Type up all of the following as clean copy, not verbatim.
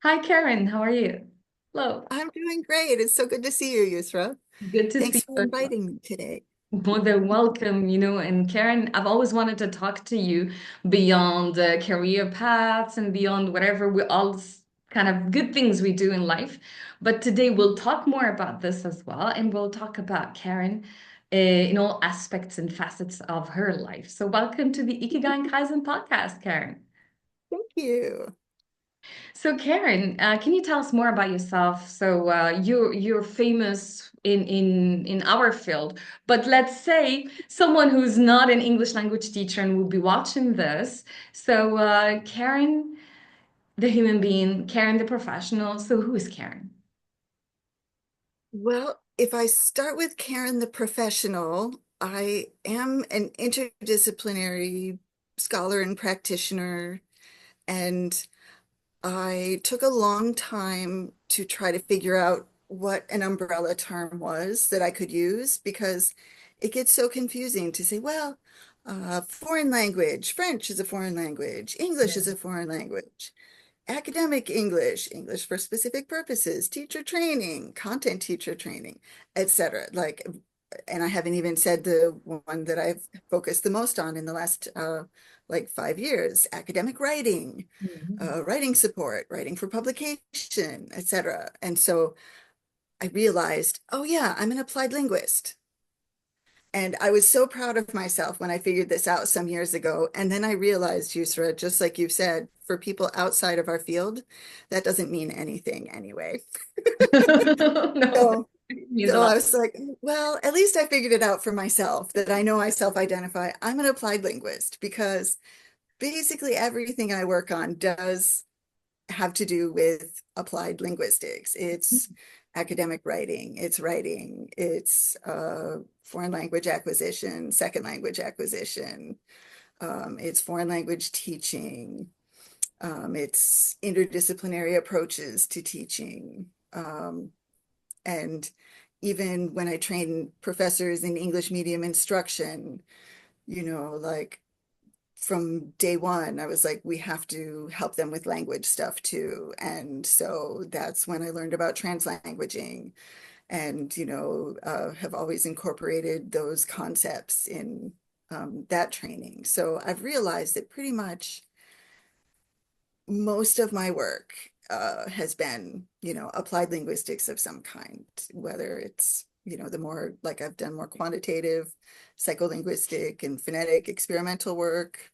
Hi, Karen. How are you? Hello. I'm doing great. It's so good to see you, Yusra. Good to see Thanks for you as well. inviting me today. More than welcome, and Karen, I've always wanted to talk to you beyond career paths and beyond whatever we all kind of good things we do in life. But today we'll talk more about this as well, and we'll talk about Karen in all aspects and facets of her life. So welcome to the Ikigai and Kaizen podcast, Karen. Thank you. So Karen, can you tell us more about yourself? So you're famous in our field, but let's say someone who's not an English language teacher and will be watching this. So Karen, the human being, Karen, the professional. So who is Karen? Well, if I start with Karen the professional, I am an interdisciplinary scholar and practitioner, and I took a long time to try to figure out what an umbrella term was that I could use because it gets so confusing to say, well, foreign language, French is a foreign language, English is a foreign language, academic English, English for specific purposes, teacher training, content teacher training, etc. And I haven't even said the one that I've focused the most on in the last like 5 years, academic writing, Mhm. writing support, writing for publication, etc. And so I realized, oh yeah, I'm an applied linguist. And I was so proud of myself when I figured this out some years ago. And then I realized, Yusra, just like you've said, for people outside of our field, that doesn't mean anything anyway. No, So, it means a so I lot. was like, well, at least I figured it out for myself that I know I self-identify. I'm an applied linguist because basically everything I work on does have to do with applied linguistics. It's academic writing, it's foreign language acquisition, second language acquisition, it's foreign language teaching, it's interdisciplinary approaches to teaching. And even when I train professors in English medium instruction, like from day one, I was like, we have to help them with language stuff too. And so that's when I learned about translanguaging and, have always incorporated those concepts in that training. So I've realized that pretty much most of my work has been, applied linguistics of some kind, whether it's, the more like I've done more quantitative, psycholinguistic and phonetic experimental work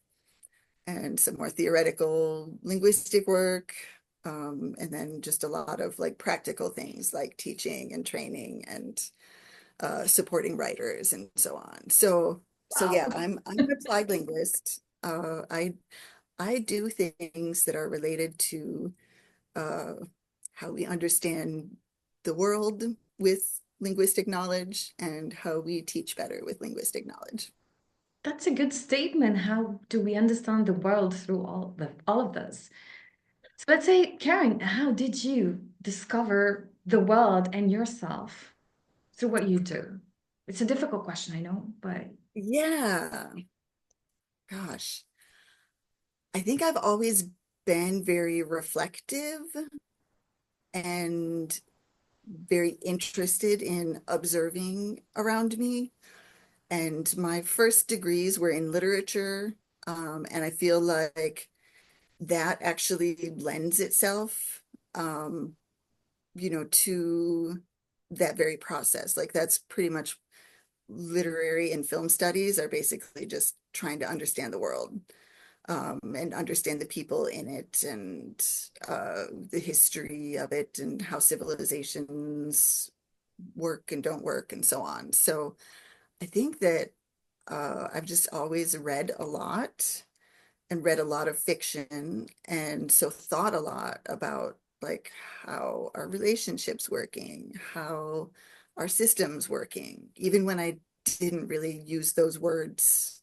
and some more theoretical linguistic work, and then just a lot of like practical things like teaching and training and supporting writers and so on. So yeah, Wow. I'm an applied linguist. I do things that are related to uh, how we understand the world with linguistic knowledge and how we teach better with linguistic knowledge. That's a good statement. How do we understand the world through all of this? So let's say, Karen, how did you discover the world and yourself through what you do? It's a difficult question, I know, but Yeah, gosh. I think I've always been very reflective and very interested in observing around me. And my first degrees were in literature. And I feel like that actually lends itself, um, to that very process. Like that's pretty much literary and film studies are basically just trying to understand the world, and understand the people in it and the history of it and how civilizations work and don't work and so on. So I think that I've just always read a lot and read a lot of fiction and so thought a lot about like how our relationships working, how our systems working, even when I didn't really use those words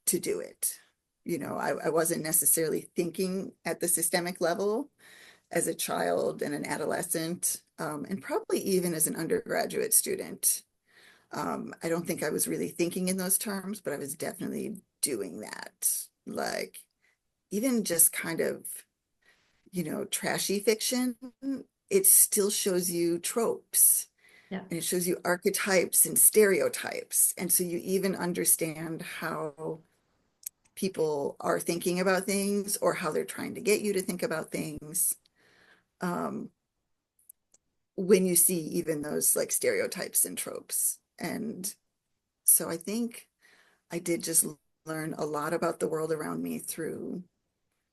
to do it. I wasn't necessarily thinking at the systemic level as a child and an adolescent, and probably even as an undergraduate student. I don't think I was really thinking in those terms, but I was definitely doing that. Like, even just kind of trashy fiction, it still shows you tropes Yeah. and it shows you archetypes and stereotypes. And so you even understand how people are thinking about things or how they're trying to get you to think about things. Um, when you see even those like stereotypes and tropes. And so I think I did just learn a lot about the world around me through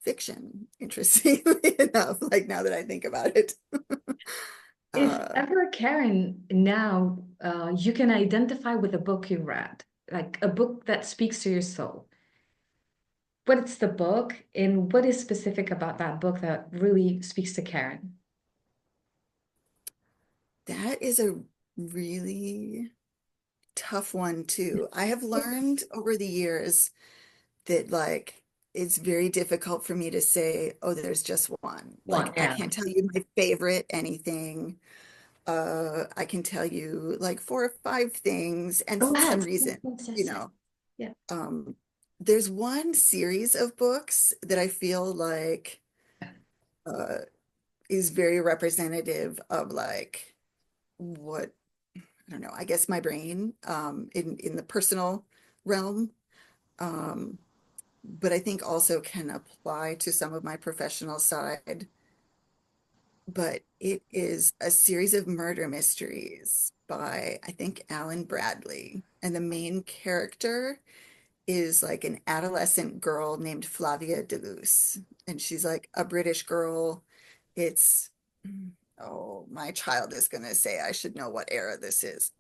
fiction, interestingly enough, like now that I think about it. If Uh, ever, Karen, now you can identify with a book you read, like a book that speaks to your soul. What's the book and what is specific about that book that really speaks to Karen? that is a really tough one too. I have learned over the years that like it's very difficult for me to say, oh, there's just one. One, Like I yeah. can't tell you my favorite anything. I can tell you like 4 or 5 things, and Go for some ahead. Yes, reason, yes, you yes, yes. know, Yeah. um, there's one series of books that I feel like uh, is very representative of like what I don't know, I guess my brain in the personal realm, um, but I think also can apply to some of my professional side. But it is a series of murder mysteries by, I think, Alan Bradley. And the main character is like an adolescent girl named Flavia Deleuze. And she's like a British girl. It's, oh, my child is going to say I should know what era this is.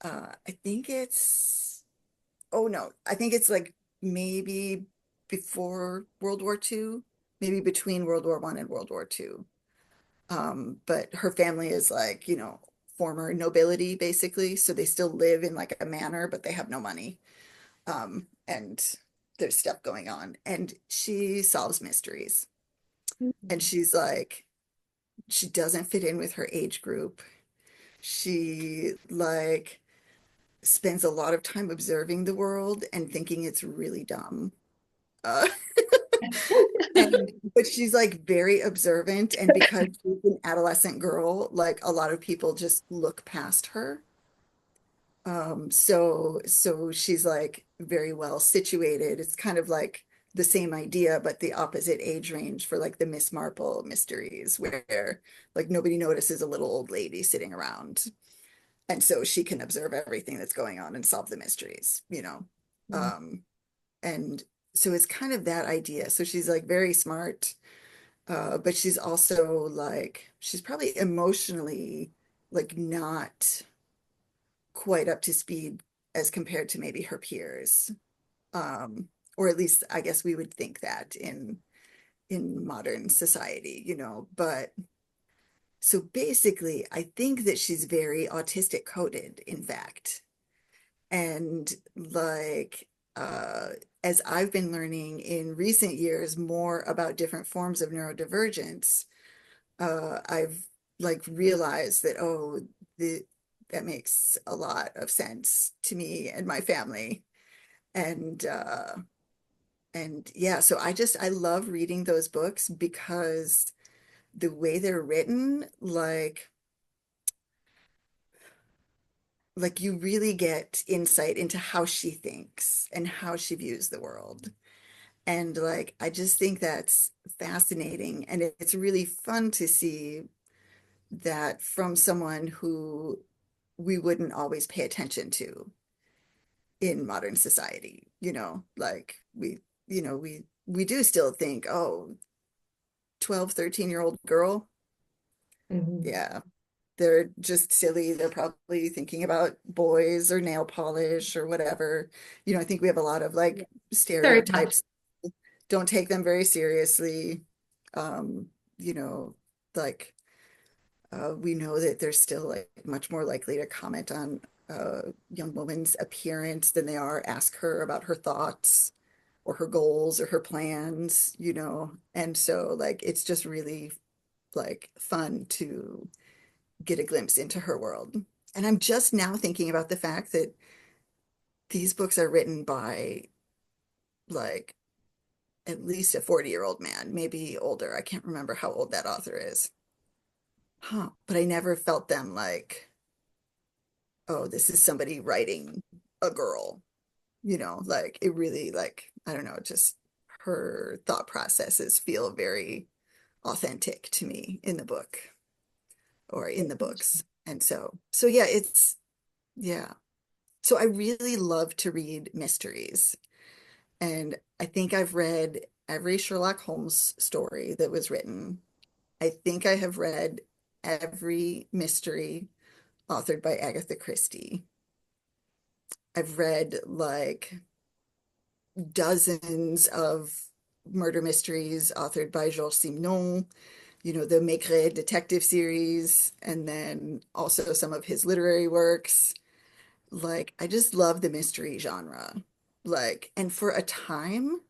I think it's, oh no, I think it's like maybe before World War II, maybe between World War I and World War II. But her family is like, former nobility basically. So they still live in like a manor, but they have no money. And there's stuff going on. And she solves mysteries. And she's like, she doesn't fit in with her age group. She like spends a lot of time observing the world and thinking it's really dumb. Uh, and but she's like very observant, and because she's an adolescent girl, like a lot of people just look past her. So she's like very well situated. It's kind of like the same idea, but the opposite age range for like the Miss Marple mysteries, where like nobody notices a little old lady sitting around. And so she can observe everything that's going on and solve the mysteries. Um, and so it's kind of that idea. So she's like very smart, but she's also like, she's probably emotionally like not quite up to speed as compared to maybe her peers. Or at least I guess we would think that in modern society. But so basically, I think that she's very autistic coded, in fact. And like uh as I've been learning in recent years more about different forms of neurodivergence, I've like realized that, oh, the that makes a lot of sense to me and my family. And yeah, so I love reading those books because the way they're written, like you really get insight into how she thinks and how she views the world. And like I just think that's fascinating, and it's really fun to see that from someone who we wouldn't always pay attention to in modern society. Like we do still think, oh, 12, 13-year-old girl, Mhm. yeah, they're just silly. They're probably thinking about boys or nail polish or whatever. I think we have a lot of Yeah. like Stereotypes. stereotypes. Don't take them very seriously. Um, you know, like we know that they're still like much more likely to comment on a young woman's appearance than they are ask her about her thoughts or her goals or her plans. And so like it's just really like fun to get a glimpse into her world. And I'm just now thinking about the fact that these books are written by like at least a 40-year-old man, maybe older. I can't remember how old that author is. Huh. But I never felt them like, oh, this is somebody writing a girl, like it really like, I don't know, just her thought processes feel very authentic to me in the book or in the books. And so yeah, yeah. So I really love to read mysteries. And I think I've read every Sherlock Holmes story that was written. I think I have read every mystery authored by Agatha Christie. I've read like dozens of murder mysteries authored by Georges Simenon, the Maigret detective series, and then also some of his literary works. Like, I just love the mystery genre. Like, and for a time,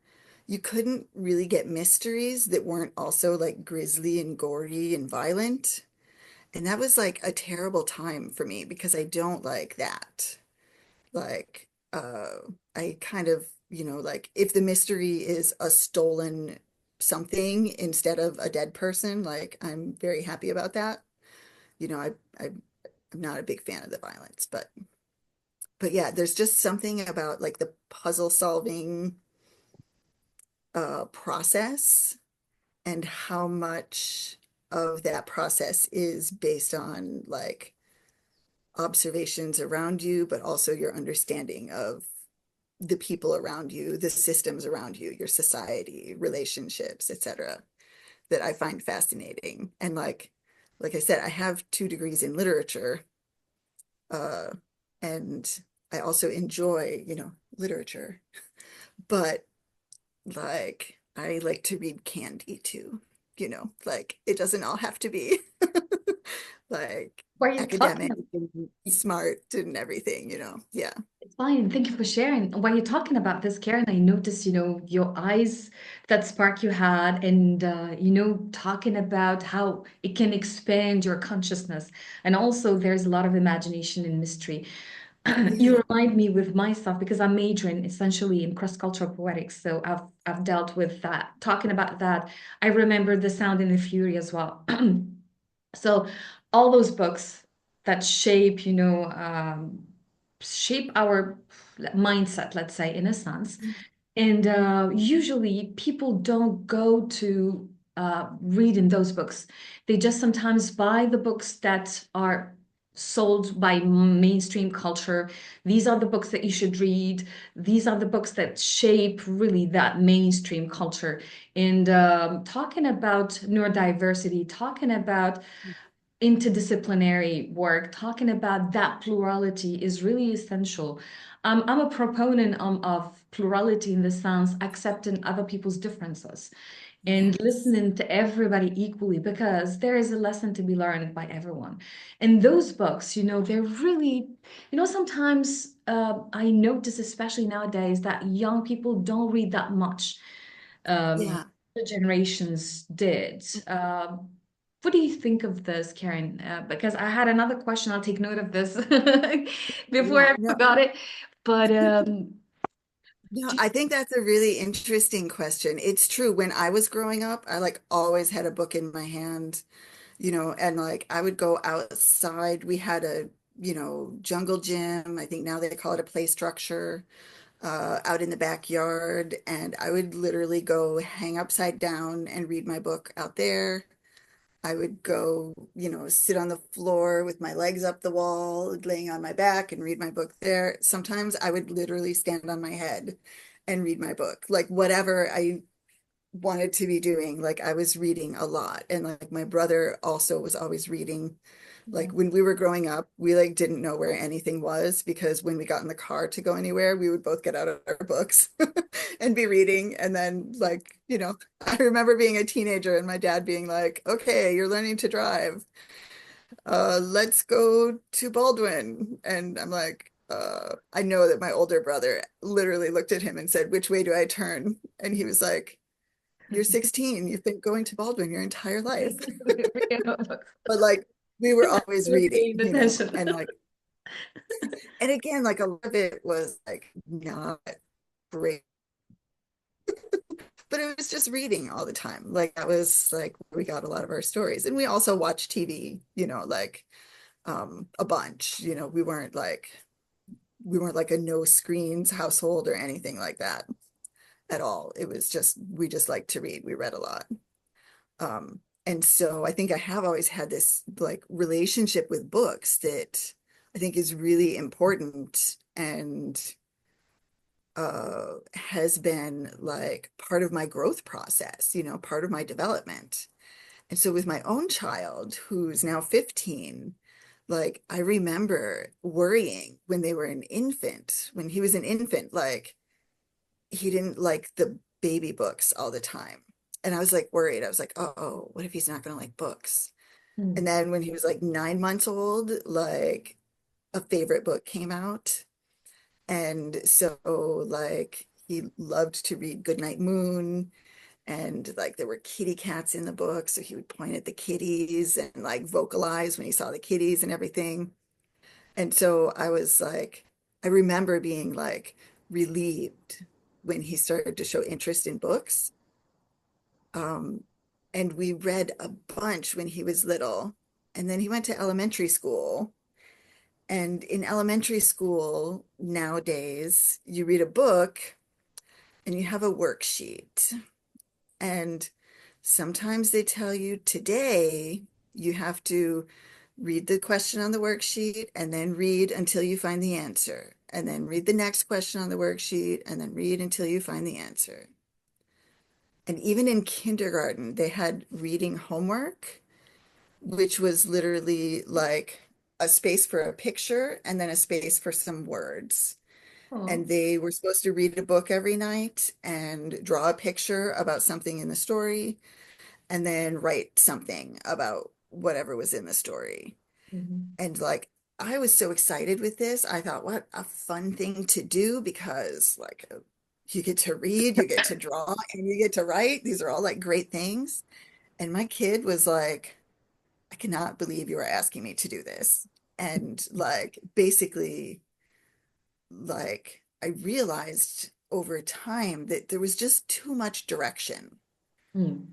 you couldn't really get mysteries that weren't also like grisly and gory and violent. And that was like a terrible time for me because I don't like that. Like, I kind of, like if the mystery is a stolen something instead of a dead person, like I'm very happy about that. I'm not a big fan of the violence, but yeah, there's just something about like the puzzle solving process and how much of that process is based on like observations around you, but also your understanding of the people around you, the systems around you, your society, relationships, etc., that I find fascinating. And like I said, I have 2 degrees in literature, uh, and I also enjoy, literature, but like I like to read candy too, like it doesn't all have to be like What are you talking academic about? and smart and everything, Yeah. It's fine. Thank you for sharing. While you're talking about this, Karen, I noticed, your eyes, that spark you had, and, talking about how it can expand your consciousness. And also, there's a lot of imagination and mystery. Yeah. You remind me with myself because I'm majoring essentially in cross-cultural poetics. So I've dealt with that. Talking about that, I remember The Sound and the Fury as well. So all those books that shape our mindset, let's say, in a sense. And usually people don't go to read in those books. They just sometimes buy the books that are sold by mainstream culture. These are the books that you should read. These are the books that shape really that mainstream culture. And talking about neurodiversity, talking about interdisciplinary work, talking about that plurality is really essential. I'm a proponent of plurality in the sense accepting other people's differences and Yes. listening to everybody equally because there is a lesson to be learned by everyone. And those books, they're really, sometimes I notice, especially nowadays, that young people don't read that much. Yeah. The generations did. What do you think of this, Karen? Because I had another question. I'll take note of this before Yeah. I No, forgot it. But no, do I think that's a really interesting question. It's true. When I was growing up, I like always had a book in my hand, and like I would go outside. We had a, jungle gym. I think now they call it a play structure, out in the backyard. And I would literally go hang upside down and read my book out there. I would go, sit on the floor with my legs up the wall, laying on my back and read my book there. Sometimes I would literally stand on my head and read my book. Like whatever I wanted to be doing, like I was reading a lot. And like my brother also was always reading. Like you? when we were growing up, we like didn't know where anything was because when we got in the car to go anywhere, we would both get out of our books and be reading. And then like, I remember being a teenager and my dad being like, "Okay, you're learning to drive. Let's go to Baldwin." And I'm like, I know that my older brother literally looked at him and said, "Which way do I turn?" And he was like, "You're 16. You've been going to Baldwin your entire life." But like we were always We're reading, paying attention. and like, and again, like a lot of it was like not great, but it was just reading all the time. Like that was like we got a lot of our stories. And we also watched TV, like a bunch. We weren't like a no screens household or anything like that at all. It was just we just liked to read. We read a lot. And so I think I have always had this like relationship with books that I think is really important and has been like part of my growth process, part of my development. And so with my own child, who's now 15, like I remember worrying when they were an infant, when he was an infant, like he didn't like the baby books all the time. And I was like worried. I was like, oh, what if he's not going to like books? And Mm. then when he was like 9 months old, like a favorite book came out. And so like he loved to read Goodnight Moon. And like there were kitty cats in the book. So he would point at the kitties and like vocalize when he saw the kitties and everything. And so I was like, I remember being like relieved when he started to show interest in books. Um, and we read a bunch when he was little. And then he went to elementary school. And in elementary school nowadays, you read a book and you have a worksheet. And sometimes they tell you today you have to read the question on the worksheet and then read until you find the answer. And then read the next question on the worksheet and then read until you find the answer. And even in kindergarten, they had reading homework, which was literally like a space for a picture and then a space for some words. And Oh. they were supposed to read a book every night and draw a picture about something in the story and then write something about whatever was in the story. Mhm. And like, I was so excited with this. I thought, what a fun thing to do because like you get to read, you get to draw, and you get to write. These are all like great things. And my kid was like, I cannot believe you are asking me to do this. And like, basically, like, I realized over time that there was just too much direction. Mm.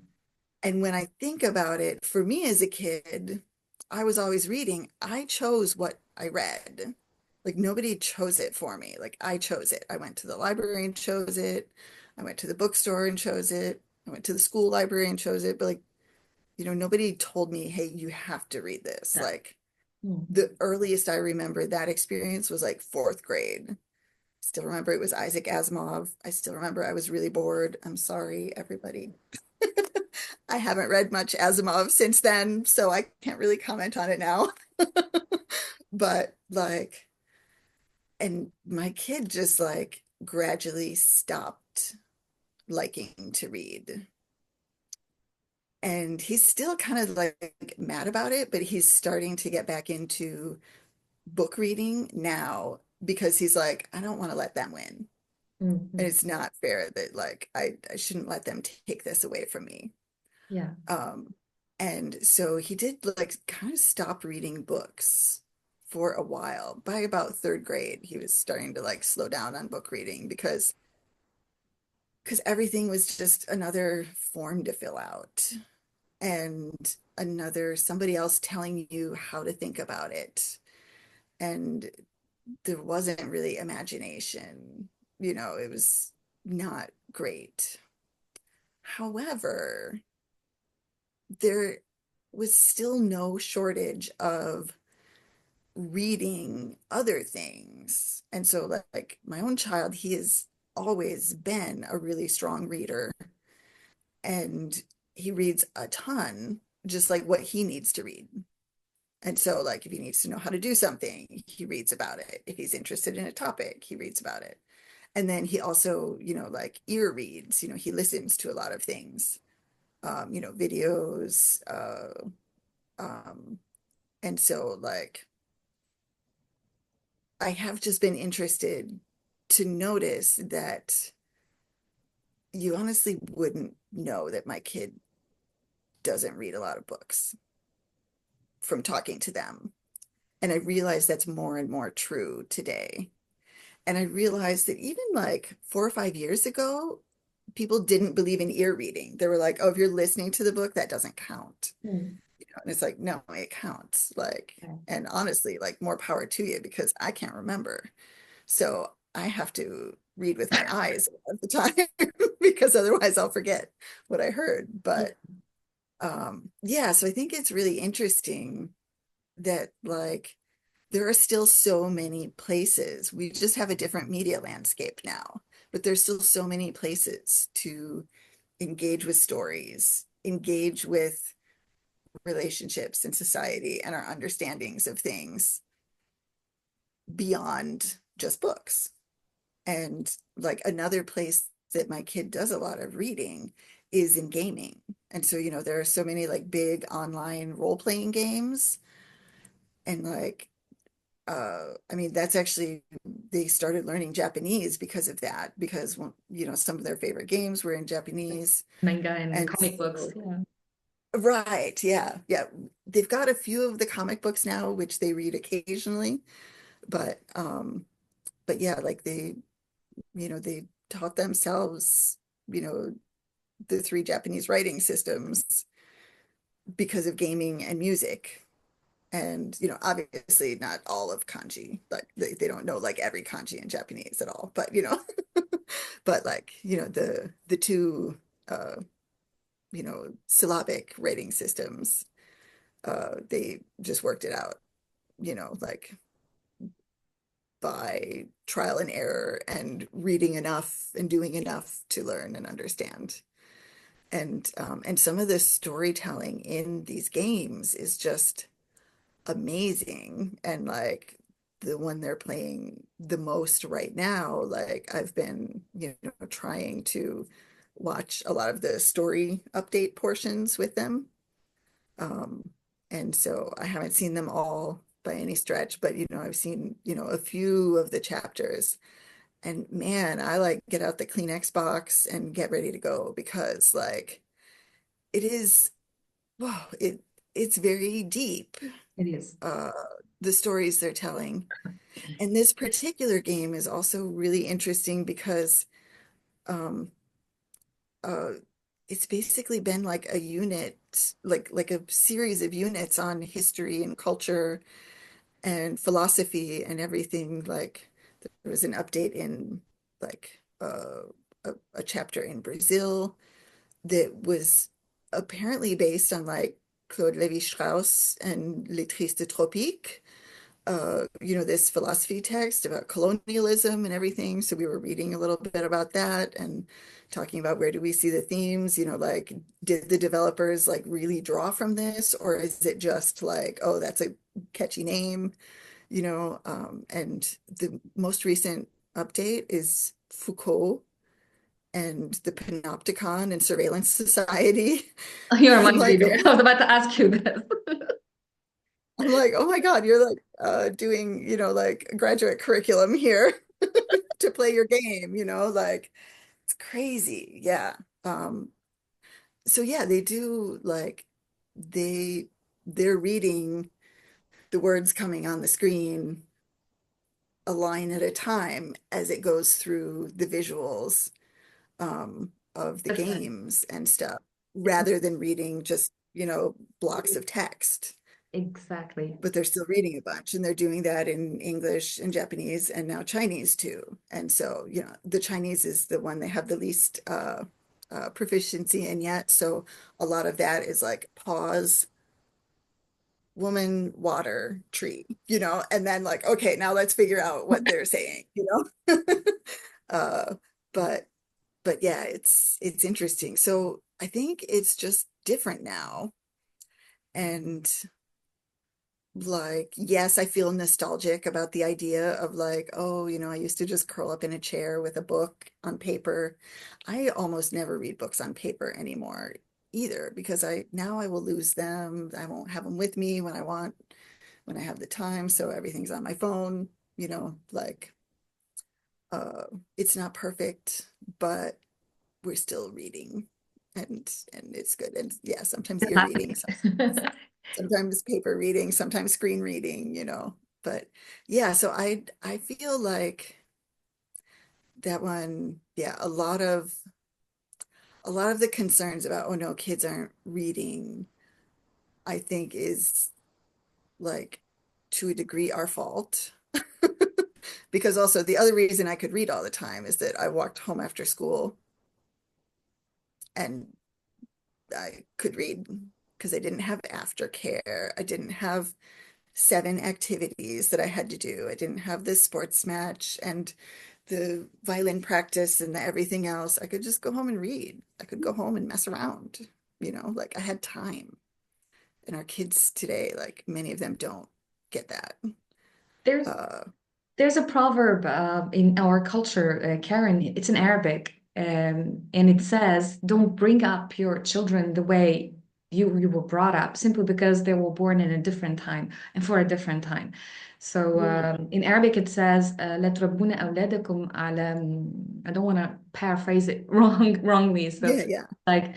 And when I think about it, for me as a kid, I was always reading. I chose what I read. Like nobody chose it for me. Like I chose it. I went to the library and chose it. I went to the bookstore and chose it. I went to the school library and chose it. But like, nobody told me, hey, you have to read this. That. Like Mm. the earliest I remember that experience was like fourth grade. Still remember it was Isaac Asimov. I still remember I was really bored. I'm sorry, everybody. I haven't read much Asimov since then, so I can't really comment on it now. But like, and my kid just like gradually stopped liking to read. And he's still kind of like mad about it, but he's starting to get back into book reading now because he's like, I don't want to let them win. And Mhm. it's not fair that like I shouldn't let them take this away from me. Yeah. Um, and so he did like kind of stop reading books for a while. By about third grade, he was starting to like slow down on book reading because everything was just another form to fill out and another somebody else telling you how to think about it. And there wasn't really imagination. It was not great. However, there was still no shortage of reading other things. And so, like my own child, he has always been a really strong reader and he reads a ton, just like what he needs to read. And so, like, if he needs to know how to do something, he reads about it. If he's interested in a topic, he reads about it. And then he also, like ear reads, he listens to a lot of things, videos. Um, and so, like, I have just been interested to notice that you honestly wouldn't know that my kid doesn't read a lot of books from talking to them. And I realize that's more and more true today. And I realized that even like 4 or 5 years ago, people didn't believe in ear reading. They were like, oh, if you're listening to the book, that doesn't count. Mm. You know, and it's like, no, it counts. Like, Yeah. and honestly, like more power to you because I can't remember. So I have to read with my eyes at the time because otherwise I'll forget what I heard. Yeah. But yeah, so I think it's really interesting that like there are still so many places. We just have a different media landscape now, but there's still so many places to engage with stories, engage with relationships and society and our understandings of things beyond just books. And like another place that my kid does a lot of reading is in gaming. And so, you know, there are so many like big online role-playing games and like I mean, that's actually, they started learning Japanese because of that, because, well, you know, some of their favorite games were in Japanese. Manga and And comic books. so, Yeah. right, yeah, yeah. They've got a few of the comic books now, which they read occasionally, but yeah, like they, you know, they taught themselves, you know, the three Japanese writing systems because of gaming and music. And, you know, obviously not all of kanji, like they don't know like every kanji in Japanese at all, but you know, but like, you know, the two uh, you know, syllabic rating systems, they just worked it out, you know, like by trial and error and reading enough and doing enough to learn and understand. And some of the storytelling in these games is just amazing. And like the one they're playing the most right now, like I've been, you know, trying to watch a lot of the story update portions with them. Um, and so I haven't seen them all by any stretch, but you know, I've seen, you know, a few of the chapters. And man, I like get out the Kleenex box and get ready to go because like it is, wow, it's very deep, It is. uh, the stories they're telling. And this particular game is also really interesting because um, uh, it's basically been like a unit, like a series of units on history and culture and philosophy and everything. Like there was an update in like a chapter in Brazil that was apparently based on like Claude Lévi-Strauss and Les Tristes Tropiques, you know, this philosophy text about colonialism and everything. So we were reading a little bit about that and talking about where do we see the themes, you know, like did the developers like really draw from this, or is it just like, oh, that's a catchy name, you know? And the most recent update is Foucault and the Panopticon and Surveillance Society. You're a I'm mind like, reader. oh I my, was about to ask you this. I'm like, oh my God, you're like doing, you know, like graduate curriculum here to play your game, you know, like it's crazy. Yeah. Um, so yeah, they do like they they're reading the words coming on the screen a line at a time as it goes through the visuals of the That's it. games and stuff, It's rather than reading just, you know, blocks of text. exactly. But they're still reading a bunch and they're doing that in English and Japanese and now Chinese too. And so, you know, the Chinese is the one they have the least proficiency in yet. So a lot of that is like pause, woman, water, tree, you know, and then like, okay, now let's figure out what they're saying, you know. uh, but yeah, it's interesting. So I think it's just different now. And like, yes, I feel nostalgic about the idea of like, oh, you know, I used to just curl up in a chair with a book on paper. I almost never read books on paper anymore either because I now I will lose them. I won't have them with me when I want, when I have the time. So everything's on my phone, you know, like uh it's not perfect, but we're still reading and it's good. And yeah, sometimes It's ear reading, happening. sometimes paper reading, sometimes screen reading, you know. But yeah, so I feel like that one, yeah, a lot of a lot of the concerns about, oh no, kids aren't reading, I think is like to a degree our fault. Because also the other reason I could read all the time is that I walked home after school and I could read because I didn't have aftercare. I didn't have seven activities that I had to do. I didn't have the sports match and the violin practice and the everything else. I could just go home and read. I could go home and mess around, like I had time. And our kids today, like many of them don't get that. There's Uh, There's a proverb in our culture, Karen. It's in Arabic, and it says, "Don't bring up your children the way you were brought up, simply because they were born in a different time and for a different time." So mm, in Arabic, it says, "لا تربون أولادكم على." I don't want to paraphrase it wrongly. So yeah, yeah. like.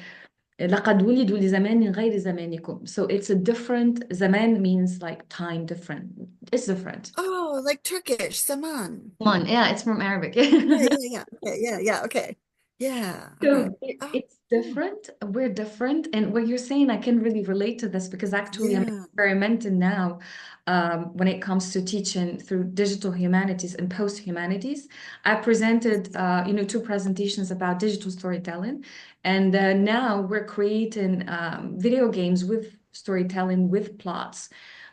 لقد ولدوا لزمان غير زمانكم. So it's a different, zaman means like time different. It's different. Oh, like Turkish, saman. Come on, yeah, it's from Arabic. Yeah, yeah, yeah. Okay, yeah, yeah. Okay. Yeah. All right. So Oh, it's different. We're different. And what you're saying, I can really relate to this because actually I'm yeah. experimenting now when it comes to teaching through digital humanities and post humanities. I presented, two presentations about digital storytelling. And now we're creating video games with storytelling, with plots,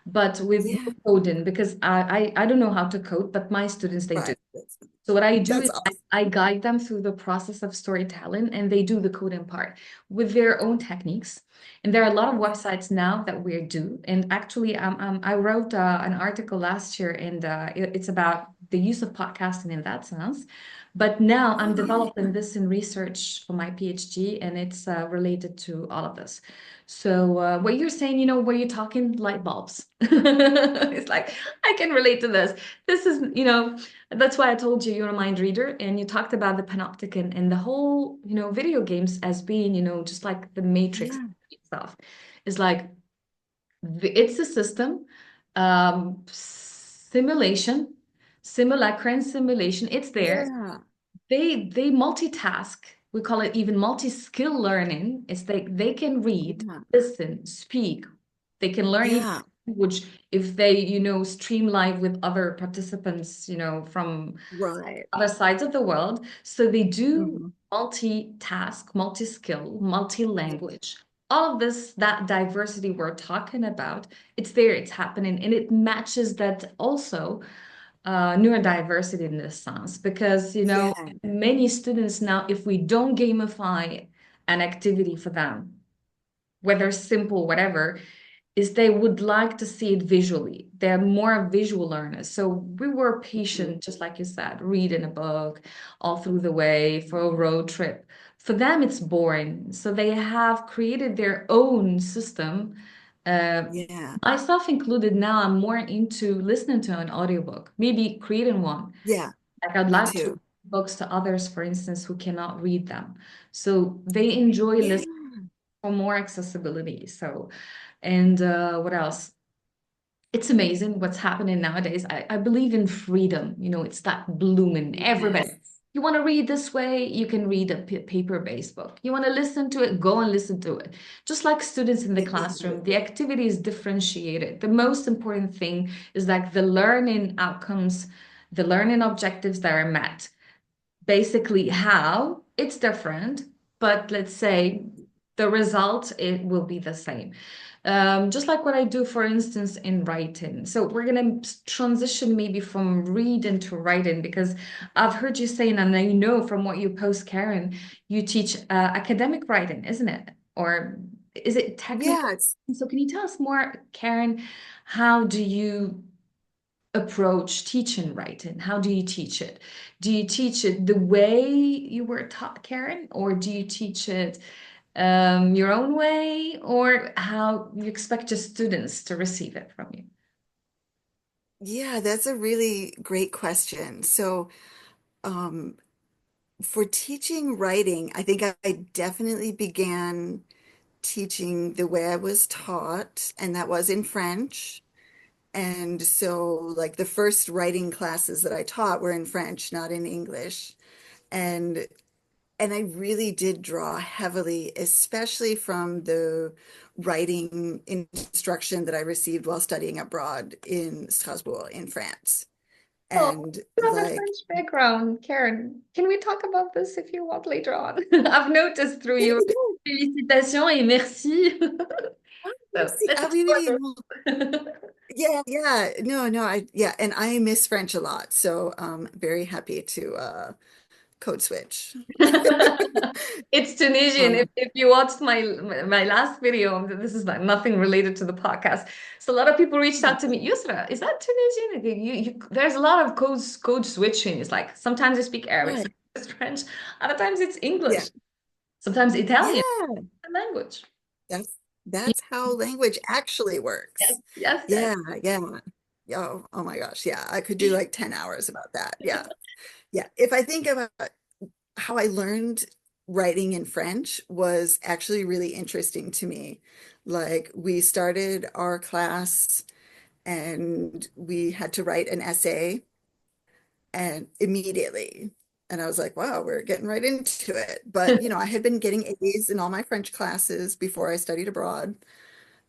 but with no Yeah. coding because I don't know how to code, but my students, they do. Right. So what I do That's is awesome. I guide them through the process of storytelling and they do the coding part with their own techniques. And there are a lot of websites now that we do. And actually, I wrote an article last year and it's about the use of podcasting in that sense. But now I'm Oh, yeah. developing this in research for my PhD and it's related to all of this. So what you're saying, where you're talking light bulbs, it's like, I can relate to this. This is, that's why I told you you're a mind reader, and you talked about the panopticon and the whole, video games as being, just like the Matrix Yeah. stuff. It's like it's a system, simulation, simulacra and simulation. It's there. Yeah. They multitask. We call it even multi-skill learning. It's like they can read, Yeah. listen, speak. They can learn even Yeah. language if they, stream live with other participants, from Right. other sides of the world. So they do Hmm. multitask, multi-skill, Yeah. multi-language. All of this, that diversity we're talking about, it's there, it's happening, and it matches that also neurodiversity in this sense. Because, Yeah. many students now, if we don't gamify an activity for them, whether simple, whatever, is they would like to see it visually. They're more visual learners. So we were Mhm. patient, just like you said, reading a book all through the way for a road trip. For them, it's boring. So they have created their own system. Uh, Yeah. Myself included, now I'm more into listening to an audiobook, maybe creating one. Yeah. Like I'd Me like to read too. books to others, for instance, who cannot read them. So they enjoy Yeah. listening for more accessibility. So, and what else? It's amazing what's happening nowadays. I believe in freedom. It's that blooming. Everybody. Yes. You want to read this way, you can read a paper-based book. You want to listen to it, go and listen to it. Just like students in the classroom, the Exactly. activity is differentiated. The most important thing is like the learning outcomes, the learning objectives that are met. Basically, how it's different, but let's say the result, it will be the same. Just like what I do, for instance, in writing. So we're going to transition maybe from reading to writing because I've heard you saying, and I know from what you post, Karen, you teach academic writing, isn't it? Or is it technical? Yeah, it's So can you tell us more, Karen? How do you approach teaching writing? How do you teach it? Do you teach it the way you were taught, Karen, or do you teach it your own way, or how you expect your students to receive it from you? yeah, that's a really great question. So, um, for teaching writing, I think I definitely began teaching the way I was taught, and that was in French. And so, like, the first writing classes that I taught were in French, not in English. And And I really did draw heavily, especially from the writing instruction that I received while studying abroad in Strasbourg in France. Oh, And you have a like, French background, Karen. Can we talk about this if you want later on? I've noticed through yeah, your félicitations et merci. oh, So merci. let's Ah, oui, oui, explore no. this. Yeah, yeah, no, yeah, and I miss French a lot, so very happy to code switch. It's Tunisian. Um, If you watched my last video, this is like nothing related to the podcast. So a lot of people reached out to me. Yusra, is that Tunisian? There's a lot of code switching. It's like sometimes I speak Arabic, right, sometimes it's French, other times it's yeah, English, sometimes Italian, yeah, the language. that's that's how language actually Yes, works. yes, yes. Yeah, yeah. Oh my gosh, yeah, I could do like 10 hours about that. Yeah. Yeah. If I think about how I learned writing in French was actually really interesting to me. Like we started our class and we had to write an essay and immediately. And I was like, wow, we're getting right into it. But, I had been getting A's in all my French classes before I studied abroad.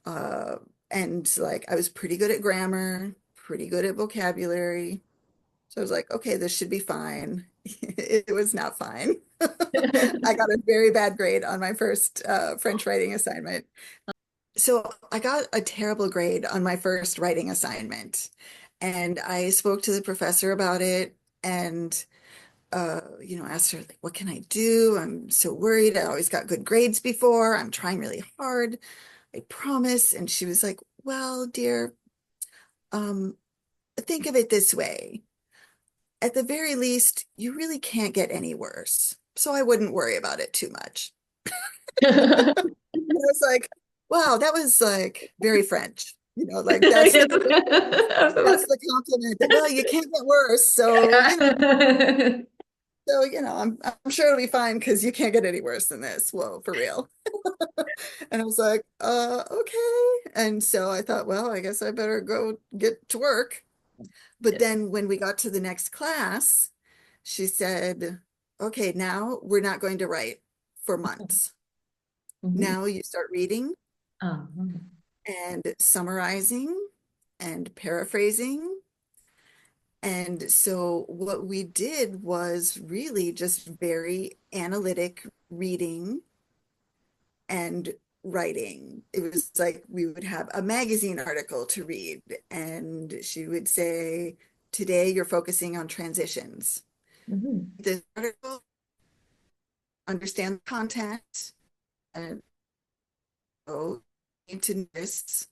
Uh, and like I was pretty good at grammar, pretty good at vocabulary. So I was like, okay, this should be fine. It was not fine. I got a very bad grade on my first French writing assignment. So I got a terrible grade on my first writing assignment. And I spoke to the professor about it and asked her like, what can I do? I'm so worried. I always got good grades before. I'm trying really hard. I promise. And she was like, well, dear, um, think of it this way. At the very least, you really can't get any worse. So I wouldn't worry about it too much. And I was like, wow, that was like very French. Like that's Yes, the absolutely. that's the compliment that, well, you can't get worse. So, Yeah. I'm sure it'll be fine because you can't get any worse than this. Whoa, for real. And I was like, okay. And so I thought, well, I guess I better go get to work. But Yes. then when we got to the next class, she said, okay, now we're not going to write for months. Mhm. Now you start reading Um, and summarizing and paraphrasing. And so what we did was really just very analytic reading and writing. It was like we would have a magazine article to read, and she would say, today you're focusing on transitions. mhm. This article, understand the content, and go into notice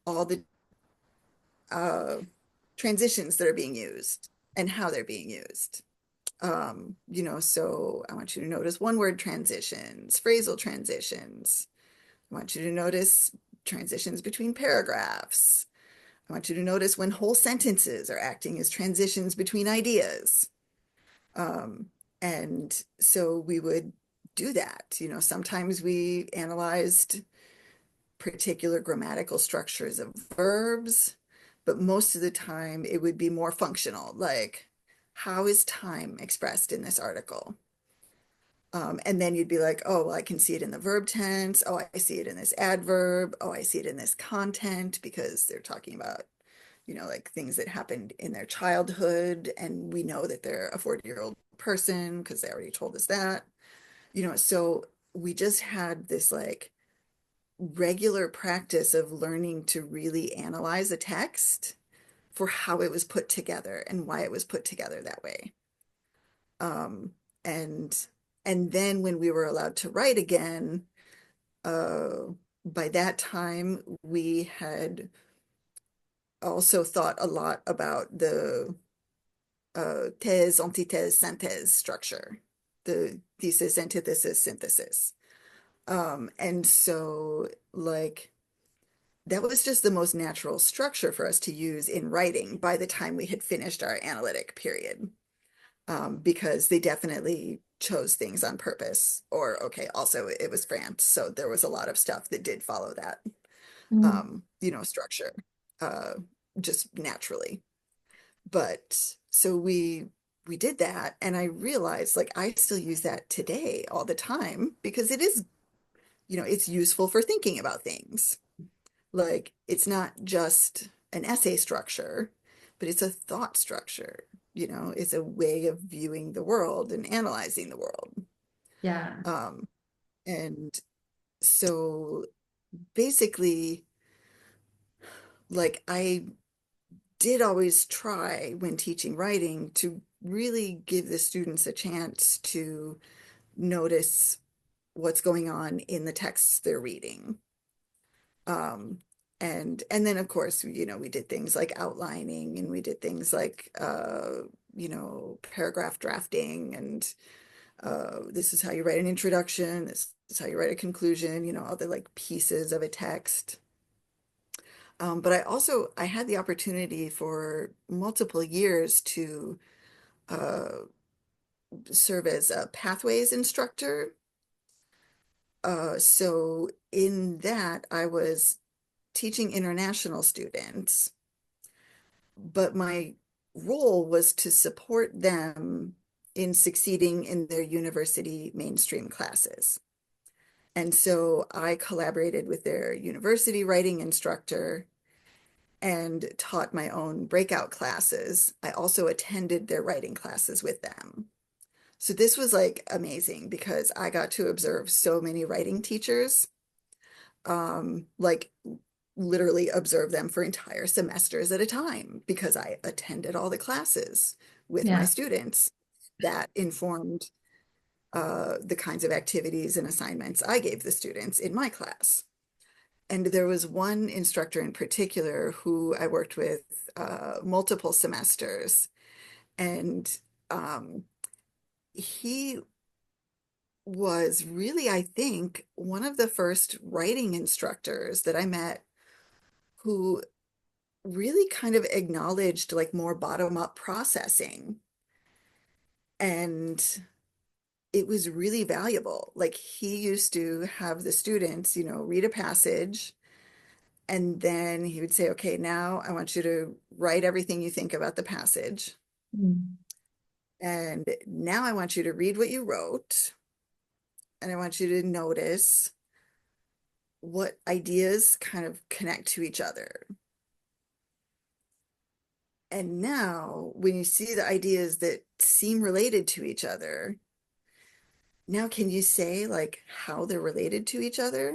all the uh, transitions that are being used and how they're being used. So I want you to notice one word transitions, phrasal transitions. I want you to notice transitions between paragraphs. I want you to notice when whole sentences are acting as transitions between ideas. Um, and so we would do that. Sometimes we analyzed particular grammatical structures of verbs, but most of the time it would be more functional, like how is time expressed in this article? And then you'd be like, oh, well, I can see it in the verb tense. Oh, I see it in this adverb. Oh, I see it in this content because they're talking about, like things that happened in their childhood. And we know that they're a 40-year-old person because they already told us that. So we just had this like regular practice of learning to really analyze a text for how it was put together and why it was put together that way. Um, and and then when we were allowed to write again, uh, by that time we had also thought a lot about the thèse, antithèse, synthèse structure, the thesis, antithesis, synthesis. And so like that was just the most natural structure for us to use in writing by the time we had finished our analytic period, because they definitely chose things on purpose. Or, okay, also it was France, so there was a lot of stuff that did follow that, Mm. structure, uh, just naturally. But so we we did that, and I realized like I still use that today all the time because it is, it's useful for thinking about things. Like it's not just an essay structure, but it's a thought structure. It's a way of viewing the world and analyzing the world. Yeah. Um, and so basically, like I did always try when teaching writing to really give the students a chance to notice what's going on in the texts they're reading. Um, and then of course, we did things like outlining and we did things like paragraph drafting and this is how you write an introduction, this is how you write a conclusion, all the like pieces of a text. But I had the opportunity for multiple years to uh, serve as a pathways instructor. So in that, I was teaching international students, but my role was to support them in succeeding in their university mainstream classes. And so I collaborated with their university writing instructor and taught my own breakout classes. I also attended their writing classes with them. So this was like amazing because I got to observe so many writing teachers, like literally observe them for entire semesters at a time because I attended all the classes with my Yeah. students that informed the kinds of activities and assignments I gave the students in my class. And there was one instructor in particular who I worked with multiple semesters, and um, he was really, I think, one of the first writing instructors that I met who really kind of acknowledged like more bottom-up processing. And it was really valuable. Like he used to have the students, read a passage, and then he would say, okay, now I want you to write everything you think about the passage. Mm. And now I want you to read what you wrote, and I want you to notice what ideas kind of connect to each other. And now, when you see the ideas that seem related to each other, now can you say like how they're related to each other?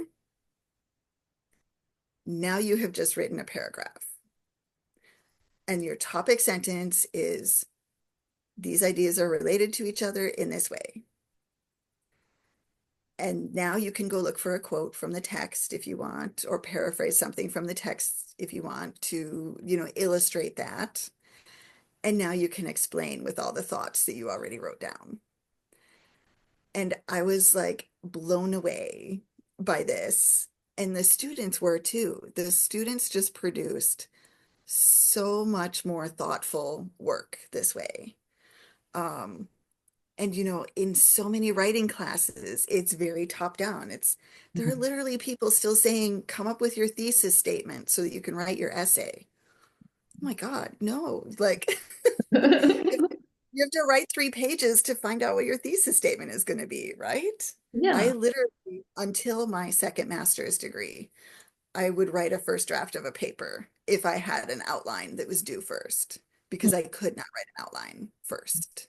Now you have just written a paragraph. And your topic sentence is these ideas are related to each other in this way. And now you can go look for a quote from the text if you want, or paraphrase something from the text if you want to, illustrate that. And now you can explain with all the thoughts that you already wrote down. And I was like blown away by this. And the students were too. The students just produced so much more thoughtful work this way. Um, and in so many writing classes, it's very top down. There are literally people still saying, come up with your thesis statement so that you can write your essay. Oh my God, no. Like you have to write 3 pages to find out what your thesis statement is going to be, right? I Yeah. literally, until my second master's degree, I would write a first draft of a paper if I had an outline that was due first, because I could not write an outline first.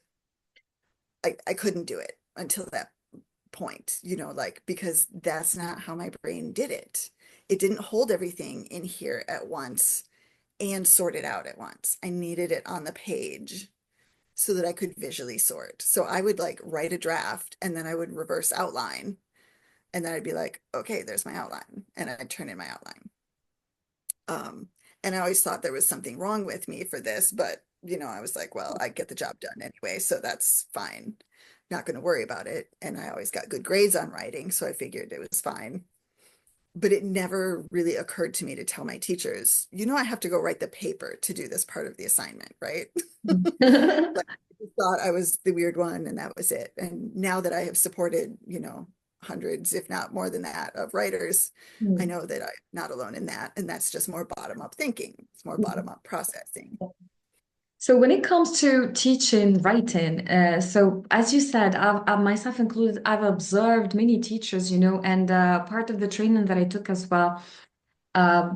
I couldn't do it until that point, like because that's not how my brain did it. It didn't hold everything in here at once and sort it out at once. I needed it on the page so that I could visually sort. So I would like write a draft and then I would reverse outline and then I'd be like, okay, there's my outline. And I'd turn in my outline. Um, and I always thought there was something wrong with me for this, but I was like, well, I get the job done anyway, so that's fine. Not going to worry about it. And I always got good grades on writing, so I figured it was fine. But it never really occurred to me to tell my teachers, I have to go write the paper to do this part of the assignment, right? Like, I thought I was the weird one, and that was it. And now that I have supported, hundreds, if not more than that, of writers, I know that I'm not alone in that. And that's just more bottom up thinking. It's more bottom up processing. So when it comes to teaching writing, so as you said, myself included, I've observed many teachers, and part of the training that I took as well,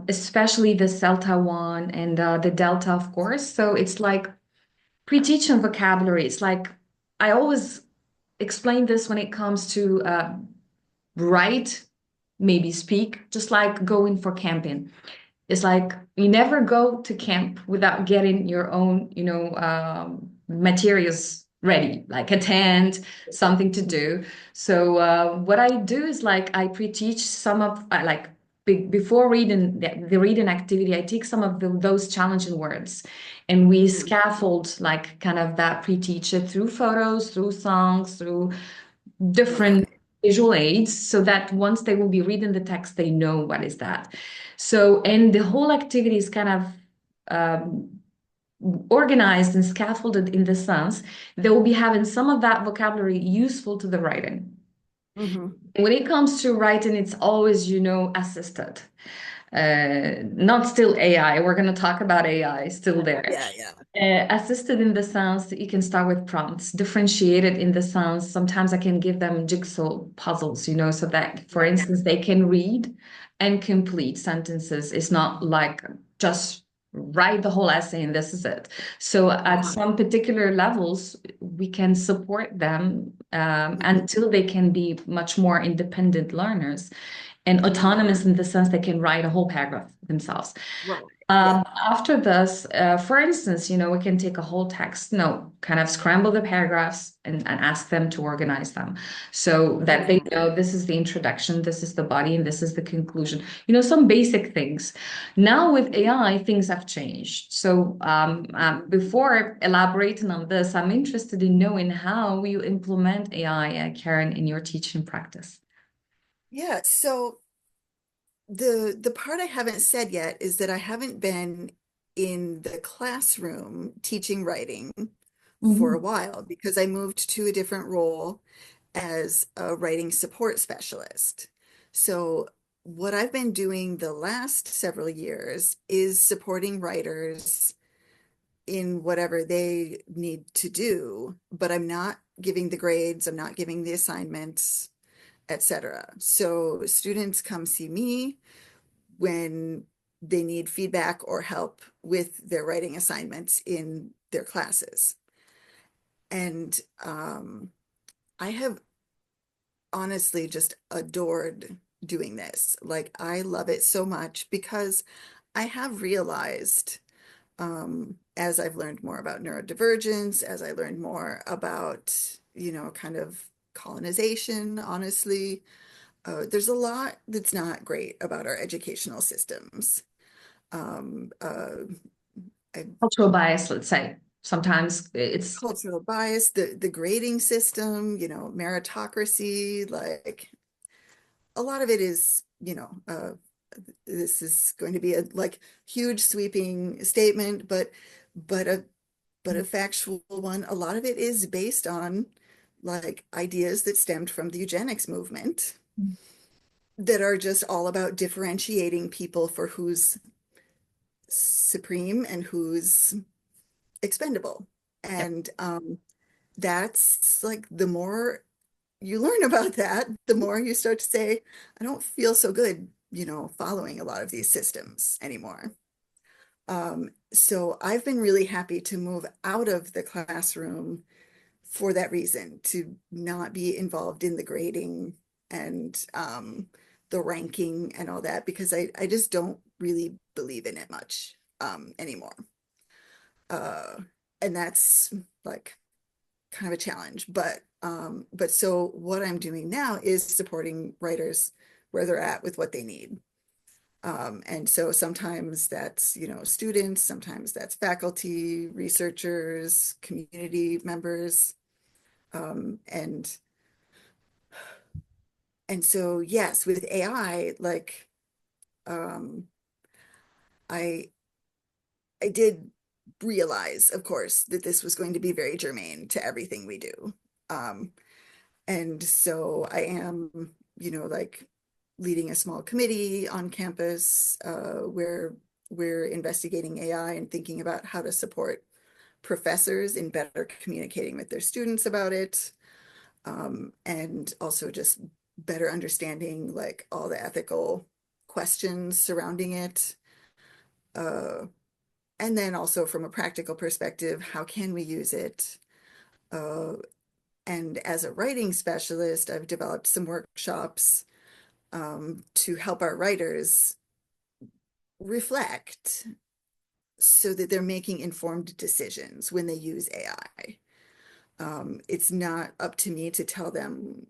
especially the Celta one and the Delta, of course. So it's like pre-teaching vocabulary. It's like I always explain this when it comes to write, maybe speak, just like going for camping. It's like you never go to camp without getting your own, materials ready, like a tent, something to do. So what I do is like I pre-teach some of like before reading the reading activity, I take some of those challenging words, and we Mhm. scaffold like kind of that pre-teach it through photos, through songs, through different Right. visual aids so that once they will be reading the text, they know what is that. So, and the whole activity is kind of um, organized and scaffolded in the sense they will be having some of that vocabulary useful to the writing. Hmm. When it comes to writing, it's always, assisted, not still AI. We're going to talk about AI still there. Yeah, yeah. Assisted in the sense that you can start with prompts, differentiated in the sense sometimes I can give them jigsaw puzzles, so that, for Right. instance, they can read and complete sentences. It's not like just write the whole essay and this is it. So at Right. some particular levels, we can support them Mhm. until they can be much more independent learners and Mhm. autonomous in the sense they can write a whole paragraph themselves. Right. Yeah. After this, for instance, we can take a whole text, no, kind of scramble the paragraphs and ask them to organize them so that they Mhm. know this is the introduction, this is the body, and this is the conclusion. Some basic things. Now with AI, things have changed. So before elaborating on this, I'm interested in knowing how you implement AI, Karen, in your teaching practice. Yeah. So the part I haven't said yet is that I haven't been in the classroom teaching writing for a Mhm. while because I moved to a different role as a writing support specialist. So what I've been doing the last several years is supporting writers in whatever they need to do, but I'm not giving the grades, I'm not giving the assignments, etc. So students come see me when they need feedback or help with their writing assignments in their classes. And I have honestly just adored doing this. Like, I love it so much because I have realized, as I've learned more about neurodivergence, as I learned more about, kind of colonization, honestly, there's a lot that's not great about our educational systems. Um, uh, I, Cultural bias, let's say. Sometimes it's Cultural bias, the grading system, meritocracy, like a lot of it is, this is going to be a like huge sweeping statement, but a but a factual one. A lot of it is based on like ideas that stemmed from the eugenics movement that are just all about differentiating people for who's supreme and who's expendable. yeah. And that's like the more you learn about that, the more you start to say, I don't feel so good, following a lot of these systems anymore. So I've been really happy to move out of the classroom for that reason, to not be involved in the grading and the ranking and all that, because I just don't really believe in it much anymore. Uh, and that's like kind of a challenge. But so what I'm doing now is supporting writers where they're at with what they need. And so sometimes that's, students, sometimes that's faculty, researchers, community members. Um, and and so yes, with AI, like um, I I did realize, of course, that this was going to be very germane to everything we do. Um, And so I am, like leading a small committee on campus where we're investigating AI and thinking about how to support professors in better communicating with their students about it, and also just better understanding like all the ethical questions surrounding it. Uh, and then also from a practical perspective, how can we use it? Uh, and as a writing specialist, I've developed some workshops to help our writers reflect so that they're making informed decisions when they use AI. It's not up to me to tell them,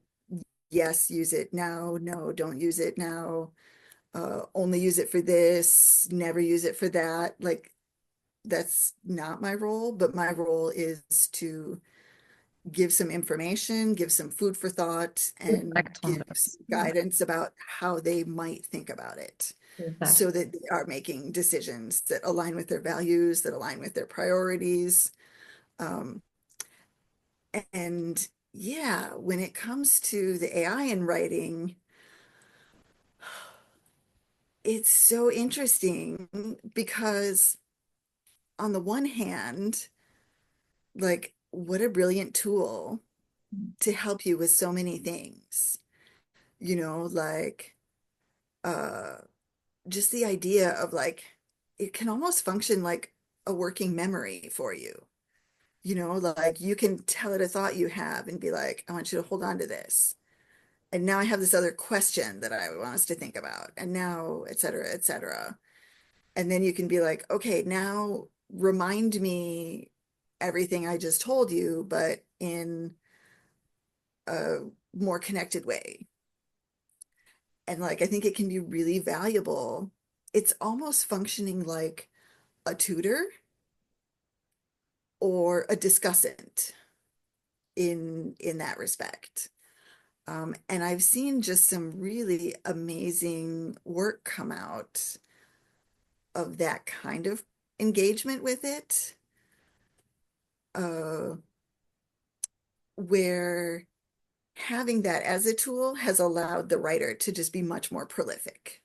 yes, use it now, no, don't use it now, only use it for this, never use it for that. Like, that's not my role, but my role is to give some information, give some food for thought, and Reflect on give this. some guidance about how they might think about it so Exactly. that they are making decisions that align with their values, that align with their priorities. Um, and yeah, when it comes to the AI in writing, it's so interesting because on the one hand, like, what a brilliant tool to help you with so many things, like uh just the idea of like it can almost function like a working memory for you. Like you can tell it a thought you have and be like, I want you to hold on to this. And now I have this other question that I want us to think about. And now, et cetera, et cetera. And then you can be like, okay, now remind me everything I just told you, but in a more connected way. And like, I think it can be really valuable. It's almost functioning like a tutor or a discussant in that respect. And I've seen just some really amazing work come out of that kind of engagement with it, uh, where having that as a tool has allowed the writer to just be much more prolific.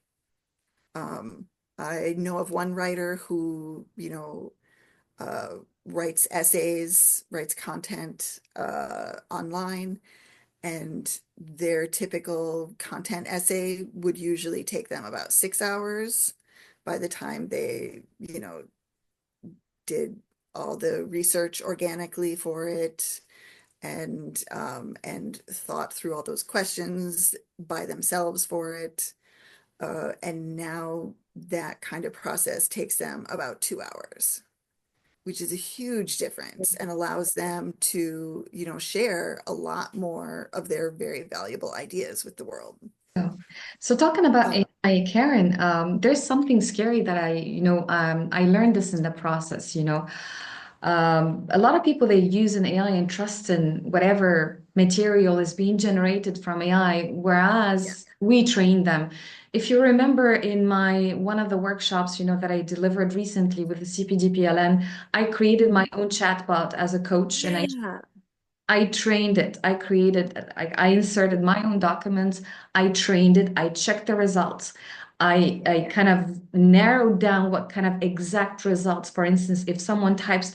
Um, I know of one writer who, uh, writes essays, writes content online, and their typical content essay would usually take them about 6 hours by the time they, did all the research organically for it and thought through all those questions by themselves for it. And now that kind of process takes them about 2 hours, which is a huge difference and allows them to, share a lot more of their very valuable ideas with the world. So, so talking about Uh, AI, Karen, there's something scary that I learned this in the process, a lot of people, they use an AI and trust in whatever material is being generated from AI, yeah. whereas we train them. If you remember in my one of the workshops, that I delivered recently with the CPD-PLN, I created my Mhm. own chatbot as a coach, and Yeah. I trained it. I created it. I inserted my own documents. I trained it. I checked the results. I kind of narrowed down what kind of exact results. For instance, if someone types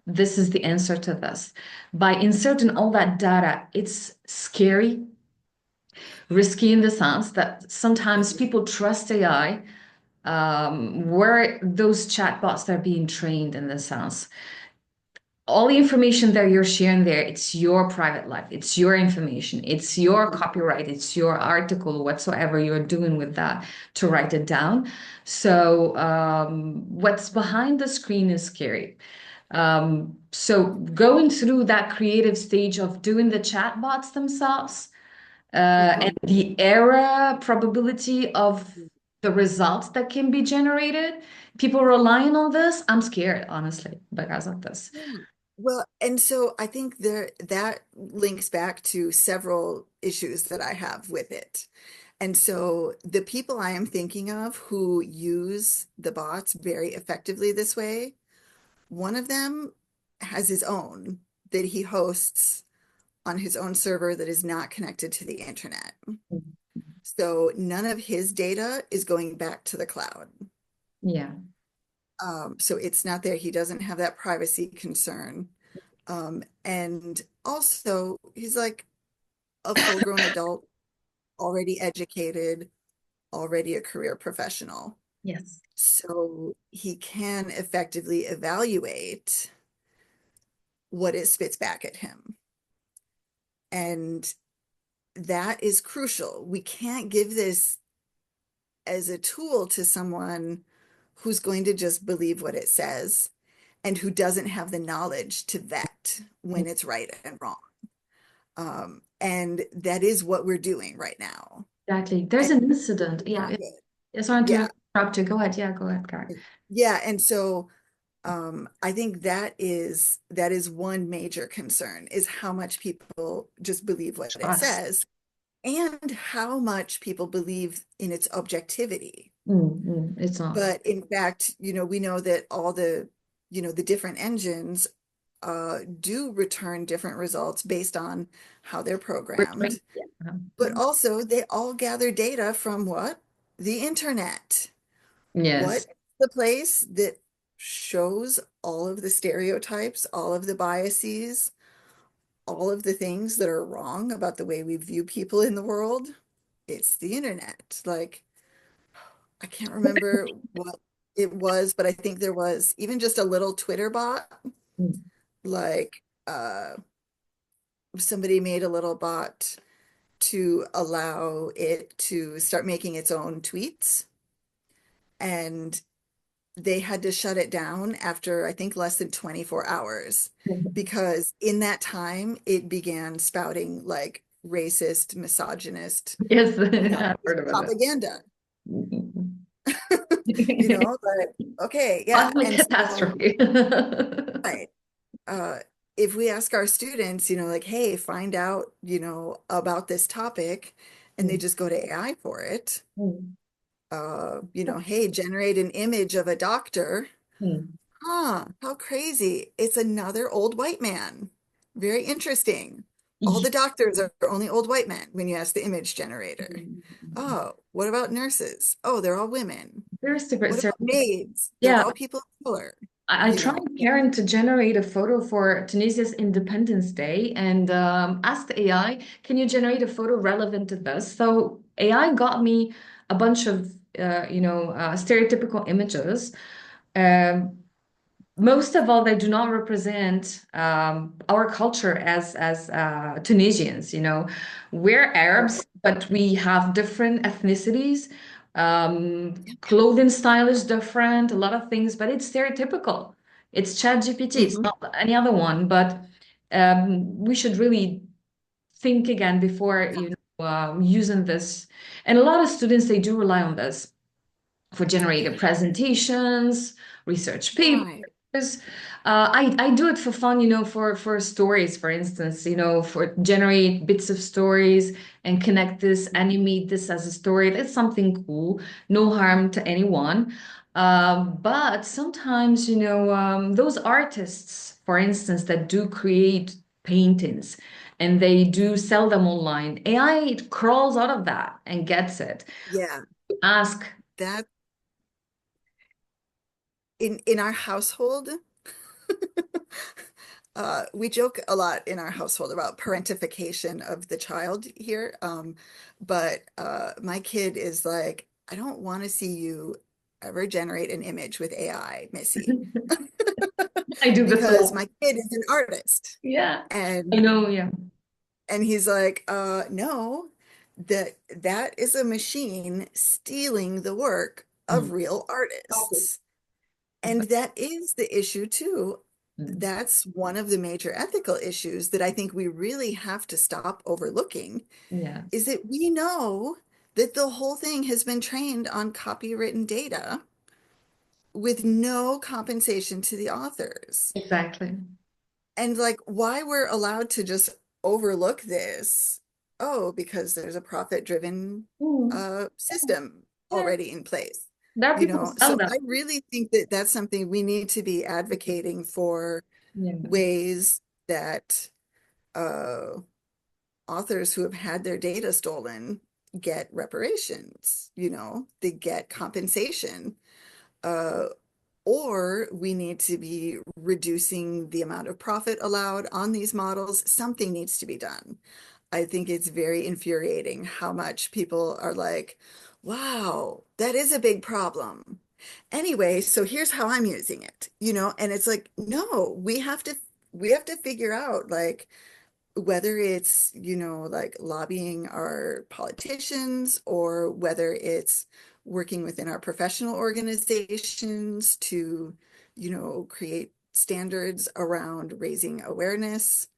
this is the answer to this. By inserting all that data, it's scary, risky in the sense that sometimes Mhm. people trust AI, where those chatbots are being trained in the sense all the information that you're sharing there, it's your private life, it's your information, it's your Mhm. copyright, it's your article, whatsoever you're doing with that to write it down. So what's behind the screen is scary. So going through that creative stage of doing the chatbots themselves, and Mhm. the error probability of the results that can be generated, people relying on this, I'm scared, honestly, because of this. Yeah. Well, and so I think that links back to several issues that I have with it. And so the people I am thinking of who use the bots very effectively this way, one of them has his own that he hosts on his own server that is not connected to the internet. So none of his data is going back to the cloud. Yeah. So it's not there. He doesn't have that privacy concern. And also, he's like a full-grown adult, already educated, already a career professional. Yes. So he can effectively evaluate what it spits back at him. And that is crucial. We can't give this as a tool to someone who's going to just believe what it says and who doesn't have the knowledge to vet when it's right and wrong. And that is what we're doing right now. Exactly. There's And an incident. Yeah. not good. Sorry to Yeah. interrupt you. Go ahead. Yeah, go ahead, Karen. Yeah. And so I think that is one major concern is how much people just believe what it Trust. says and how much people believe in its objectivity. It's not. But in fact, we know that all the different engines do return different results based on how they're We're trained. programmed. Yeah. But also they all gather data from what? The internet. Yes. What the place that shows all of the stereotypes, all of the biases, all of the things that are wrong about the way we view people in the world? It's the internet. Like, I can't remember what it was, but I think there was even just a little Twitter bot, Mm. like somebody made a little bot to allow it to start making its own tweets. And they had to shut it down after, I think, less than 24 hours because in that time it began spouting like racist, misogynist, Yes, I've Nazis heard about propaganda. it. But okay, yeah. Cosmic And so, catastrophe. right, if we ask our students, like, hey, find out, about this topic, and they Mm, just go to AI for it, mm, hey, generate an image of a doctor. mm, How crazy. It's another old white man. Very interesting. All mm. the doctors are only old white men when you ask the image generator. Mm. Oh, what about nurses? Oh, they're all women. Very super. What So, about maids? They're yeah, all people of color. I You tried, know, Karen, to generate a photo for Tunisia's Independence Day and asked AI, can you generate a photo relevant to this? So AI got me a bunch of, stereotypical images. Um, Most of all, they do not represent our culture as Tunisians. We're right. Arabs, but we have different ethnicities. Clothing style is different, a lot of things, but it's stereotypical. It's ChatGPT, it's Hmm. not any other one. But we should really think again before using this. And a lot of students they do rely on this for generated presentations, research papers. Right. I do it for fun, for stories, for instance, for generate bits of stories and connect this, animate this as a story. That's something cool. No harm to anyone. But sometimes, those artists, for instance, that do create paintings and they do sell them online, AI crawls out of that and gets it. Yeah. Ask. That in our household, we joke a lot in our household about parentification of the child here. But my kid is like, I don't want to see you ever generate an image with AI, Missy, I do the because soul. my kid is an artist. Yeah. I And know, yeah. and he's like, no, that is a machine stealing the work Mm. of real Okay. artists. And that is the issue too. Mm. That's one of the major ethical issues that I think we really have to stop overlooking is Yes, that we know that the whole thing has been trained on copywritten data with no compensation to the authors. exactly. And like why we're allowed to just overlook this, oh, because there's a profit-driven Mm. system Yeah, already in place. there are people who So sell them. I really think that that's something we need to be advocating for Yeah. ways that uh, authors who have had their data stolen get reparations, they get compensation. Uh, or we need to be reducing the amount of profit allowed on these models. Something needs to be done. I think it's very infuriating how much people are like, wow, that is a big problem. Anyway, so here's how I'm using it, and it's like, no, we have to figure out like whether it's, like lobbying our politicians or whether it's working within our professional organizations to, create standards around raising awareness.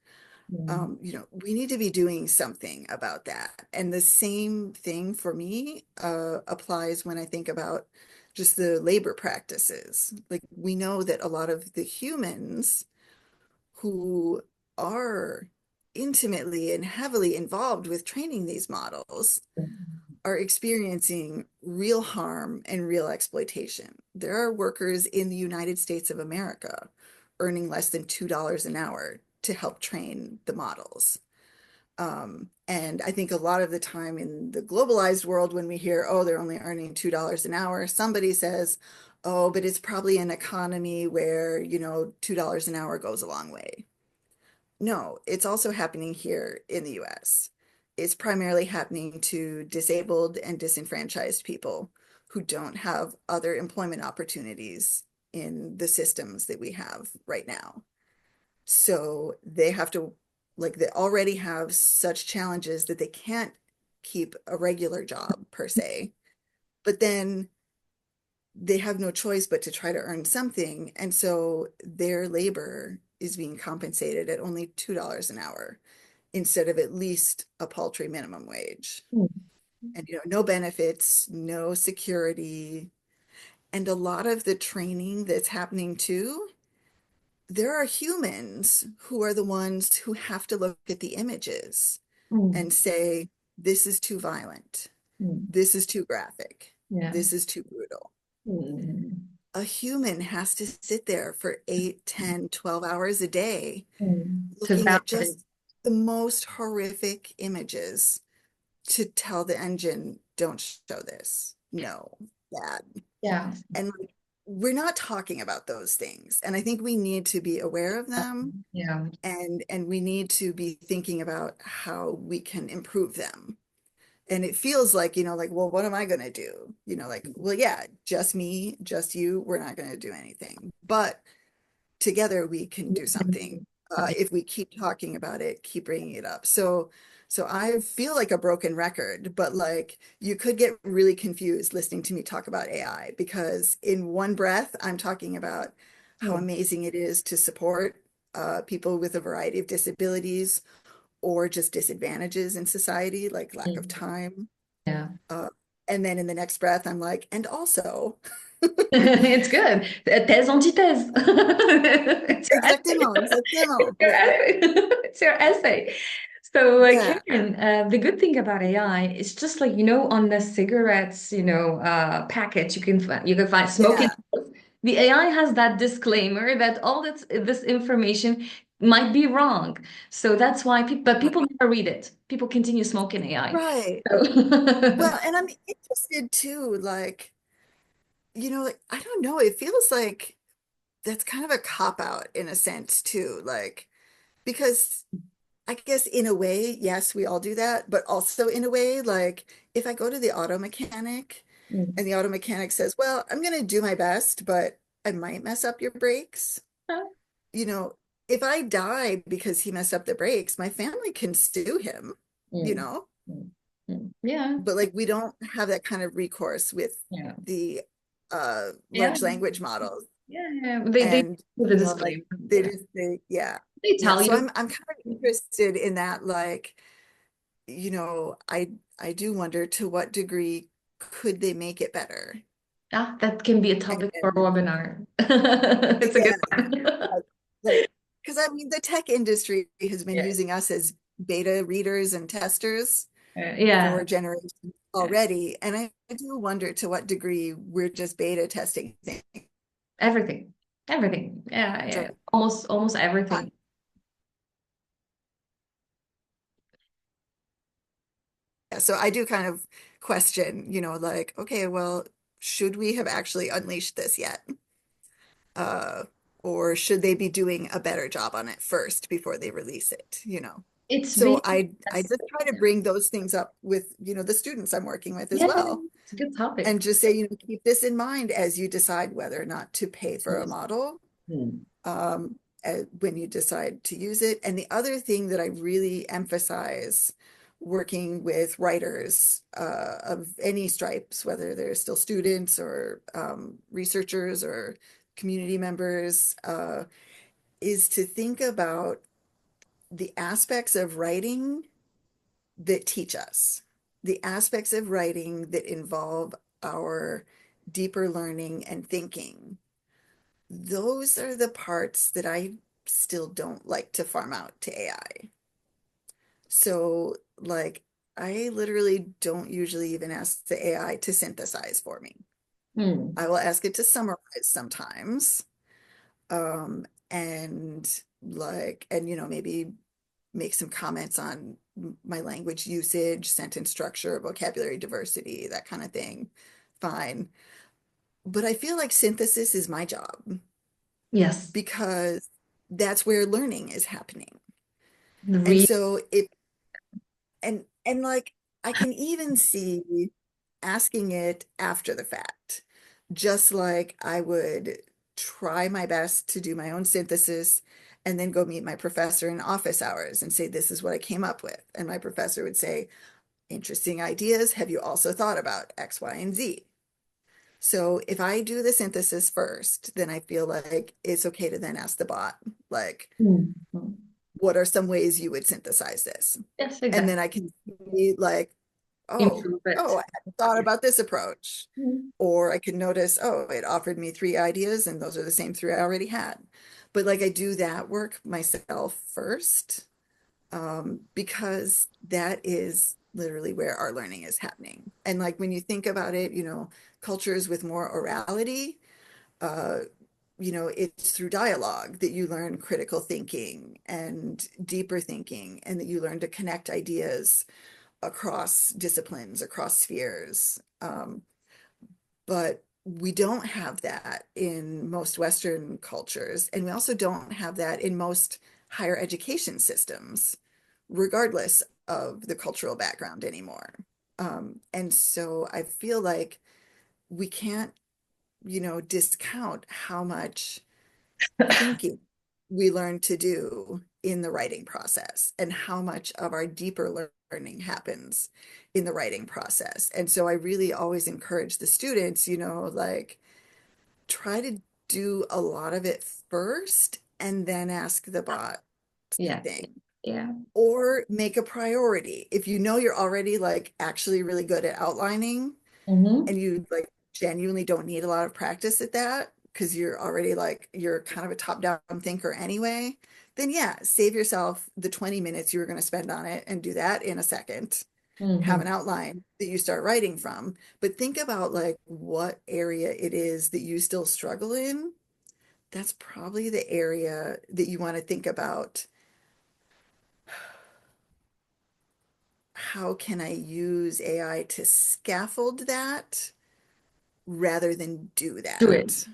Mm. We need to be doing something about that. And the same thing for me applies when I think about just the labor practices. Like we know that a lot of the humans who are intimately and heavily involved with training these models are experiencing real harm and real exploitation. There are workers in the United States of America earning less than $2 an hour to help train the models. And I think a lot of the time in the globalized world, when we hear, oh, they're only earning $2 an hour, somebody says, oh, but it's probably an economy where, $2 an hour goes a long way. No, it's also happening here in the US. It's primarily happening to disabled and disenfranchised people who don't have other employment opportunities in the systems that we have right now. So they have to, like, they already have such challenges that they can't keep a regular job per se, but then they have no choice but to try to earn something. And so their labor is being compensated at only $2 an hour instead of at least a paltry minimum wage. And, no benefits, no security. And a lot of the training that's happening too, there are humans who are the ones who have to look at the images Mm. and say, this is too violent. Mm. This is too graphic. Yeah. This is too brutal. Mm. A human has to sit there for 8, 10, 12 hours a day To looking at validate. just the most horrific images to tell the engine, don't show this. No, bad. Yeah. And like, we're not talking about those things. And I think we need to be aware of them Yeah. and we need to be thinking about how we can improve them. And it feels like, like, well, what am I going to do? Like, well, yeah, just me, just you, we're not going to do anything. But together we can do something if we keep talking about it, keep bringing it up. So I feel like a broken record, but like you could get really confused listening to me talk about AI because in one breath I'm talking about how Mm. amazing it is to support people with a variety of disabilities or just disadvantages in society, like lack of Mm. time. Yeah. Uh, and then in the next breath, I'm like, and also, It's good. Thèse, antithèse. It's your exactement, essay. exactement, Your right? essay. It's your essay. So, Yeah, Karen, the good thing about AI is just like, on the cigarettes, package, you can find smoking. yeah, The AI has that disclaimer that all this information might be wrong. So that's why but right. people never read it. People continue smoking AI. Right. So, Well, and I'm interested too, like, like, I don't know, it feels like that's kind of a cop out in a sense too, like, because I guess in a way, yes, we all do that, but also in a way, like, if I go to the auto mechanic Mm. and the auto mechanic says, well, I'm going to do my best, but I might mess up your brakes. You know, if I die because he messed up the brakes, my family can sue him, you Mm. know, Mm. Mm. Yeah. but like we don't have that kind of recourse with Yeah. the Yeah. large language models. Yeah. Yeah. They And, do the like disclaimer. they Yeah. just they yeah. They Yeah. tell So you. I'm kind of interested in that, like, I do wonder to what degree could they make it better? Ah, that can be a topic for a And webinar. It's a good yeah, one. like, because I mean, the tech industry has been Yeah. using us as beta readers and testers Yeah. for generations Yeah. already. And I do wonder to what degree we're just beta testing things. Everything. Everything. Yeah. So, Yeah. Almost uh, everything. yeah, so I do kind of question, like, okay, well, should we have actually unleashed this yet? Uh, or should they be doing a better job on it first before they release it, you know? It's So really I that's just try to bring those things up with, the students I'm working with as yeah, well, it's a good and topic. just say, keep this in mind as you decide whether or not to pay for a Yes. model, Mm. when you decide to use it. And the other thing that I really emphasize working with writers of any stripes, whether they're still students or researchers or community members, is to think about the aspects of writing that teach us, the aspects of writing that involve our deeper learning and thinking. Those are the parts that I still don't like to farm out to AI. So, like, I literally don't usually even ask the AI to synthesize for me. Mm. I will ask it to summarize sometimes, and maybe make some comments on my language usage, sentence structure, vocabulary diversity, that kind of thing. Fine. But I feel like synthesis is my job Yes. because that's where learning is happening. The And real so if and like I can even see asking it after the fact, just like I would try my best to do my own synthesis and then go meet my professor in office hours and say, this is what I came up with. And my professor would say, interesting ideas. Have you also thought about X, Y, and Z? So if I do the synthesis first, then I feel like it's okay to then ask the bot, like, Mm. Mm. what are some ways you would synthesize this? Yes, And exactly. then I can see like, Improve oh, it. I hadn't thought about this approach. Mm. Or I can notice, oh, it offered me three ideas and those are the same three I already had. But like I do that work myself first, because that is literally where our learning is happening. And like when you think about it, cultures with more orality, uh, it's through dialogue that you learn critical thinking and deeper thinking, and that you learn to connect ideas across disciplines, across spheres. But we don't have that in most Western cultures, and we also don't have that in most higher education systems, regardless of the cultural background anymore. And so I feel like we can't, discount how much thinking we learn to do in the writing process and how much of our deeper learning happens in the writing process. And so I really always encourage the students, like try to do a lot of it first and then ask the bot to Yeah. think, Yeah. or make a priority. If you know you're already like actually really good at outlining Mm-hmm. and you like genuinely don't need a lot of practice at that because you're already like you're kind of a top-down thinker anyway, then yeah, save yourself the 20 minutes you were going to spend on it and do that in a second. Mm-hmm. Have an outline that you start writing from, but think about like what area it is that you still struggle in. That's probably the area that you want to think about. How can I use AI to scaffold that rather than do Do it. that?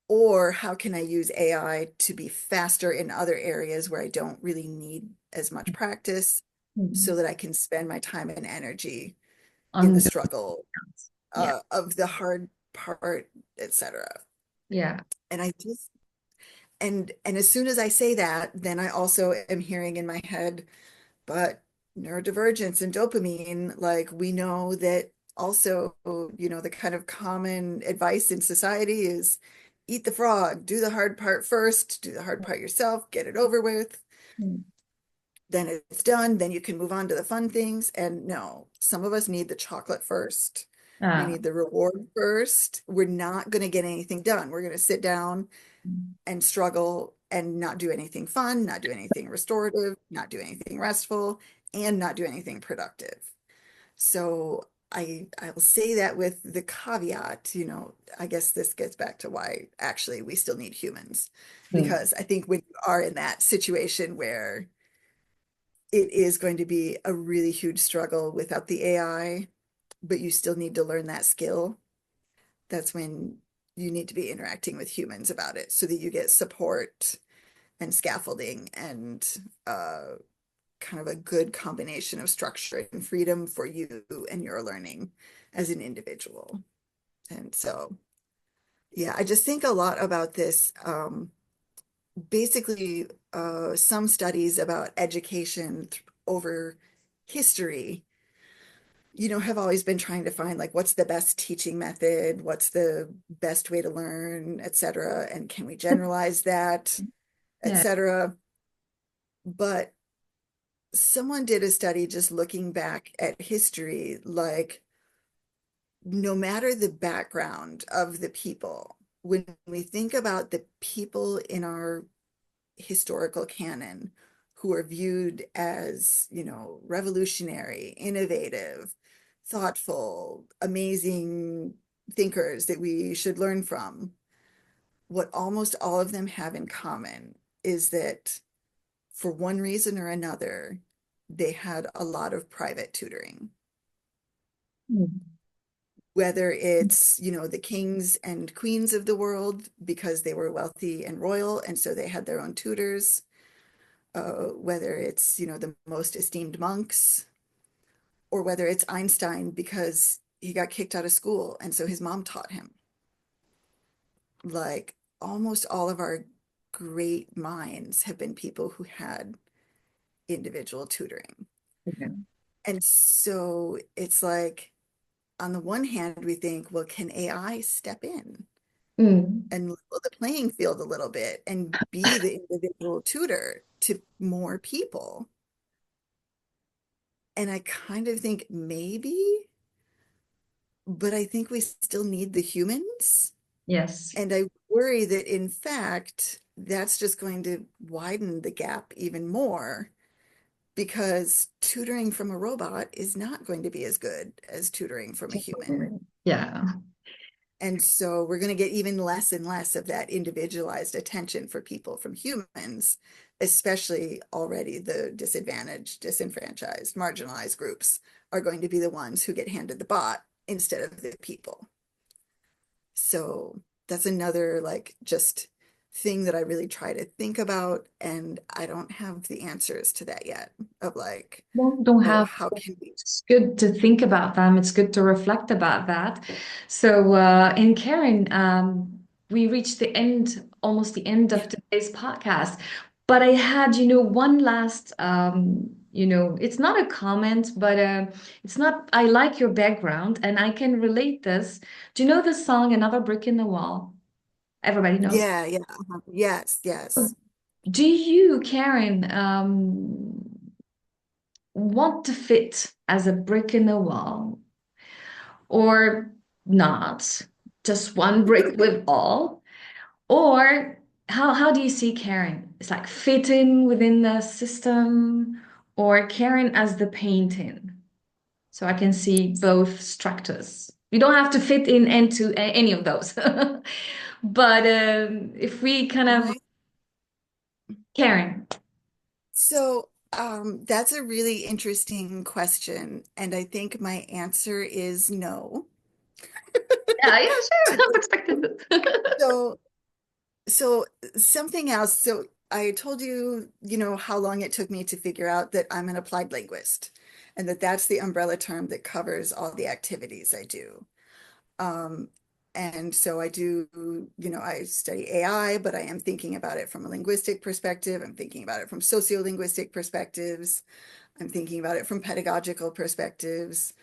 Or how can I use AI to be faster in other areas where I don't really need as much practice Mhm. so that I can spend my time and energy in the On the struggle yeah. of the hard part, etc. Yeah. And I just and as soon as I say that, then I also am hearing in my head, but neurodivergence and dopamine, like we know that also, the kind of common advice in society is eat the frog, do the hard part first, do the hard part yourself, get it over with. Mm. Then it's done, then you can move on to the fun things. And no, some of us need the chocolate first. We Ah. need the reward first. We're not going to get anything done. We're going to sit down and struggle and not do anything fun, not do anything restorative, not do anything restful, and not do anything productive. So I will say that with the caveat, I guess this gets back to why actually we still need humans. Mm. Because I think when you are in that situation where it is going to be a really huge struggle without the AI, but you still need to learn that skill, that's when you need to be interacting with humans about it so that you get support and scaffolding and kind of a good combination of structure and freedom for you and your learning as an individual. And so, yeah, I just think a lot about this. Basically, some studies about education over history, have always been trying to find like what's the best teaching method, what's the best way to learn, et cetera, and can we generalize that, et Yeah. cetera. But someone did a study just looking back at history, like no matter the background of the people, when we think about the people in our historical canon who are viewed as, revolutionary, innovative, thoughtful, amazing thinkers that we should learn from, what almost all of them have in common is that for one reason or another, they had a lot of private tutoring. Mm. Whether it's, the kings and queens of the world because they were wealthy and royal, and so they had their own tutors, whether it's, the most esteemed monks, or whether it's Einstein because he got kicked out of school, and so his mom taught him. Like almost all of our great minds have been people who had individual tutoring. Okay. And so it's like, on the one hand, we think, well, can AI step in Mm. and level the playing field a little bit and be the individual tutor to more people? And I kind of think maybe, but I think we still need the humans. Yes. And I worry that in fact, that's just going to widen the gap even more because tutoring from a robot is not going to be as good as tutoring from a human. Yeah. And so we're going to get even less and less of that individualized attention for people from humans, especially already the disadvantaged, disenfranchised, marginalized groups are going to be the ones who get handed the bot instead of the people. So that's another like just thing that I really try to think about. And I don't have the answers to that yet of like, Well, don't oh, have. how can we? It's good to think about them. It's good to reflect about that. So, in Karen, we reached the end, almost the end Yeah. of today's podcast. But I had, one last, it's not a comment, but it's not, I like your background and I can relate this. Do you know the song Another Brick in the Wall? Everybody knows. Yeah, yeah. Yes, yes. Do you, Karen, want to fit as a brick in the wall or not? Just one brick with all? Or how do you see Karen? It's like fitting within the system or Karen as the painting? So I can see both structures. You don't have to fit in into any of those. But if we kind of I Karen. So that's a really interesting question, and I think my answer is no. Yeah, yeah, sure. I'm expecting this. So, so something else. So I told you, how long it took me to figure out that I'm an applied linguist, and that that's the umbrella term that covers all the activities I do. Um, and so I do, I study AI, but I am thinking about it from a linguistic perspective. I'm thinking about it from sociolinguistic perspectives. I'm thinking about it from pedagogical perspectives.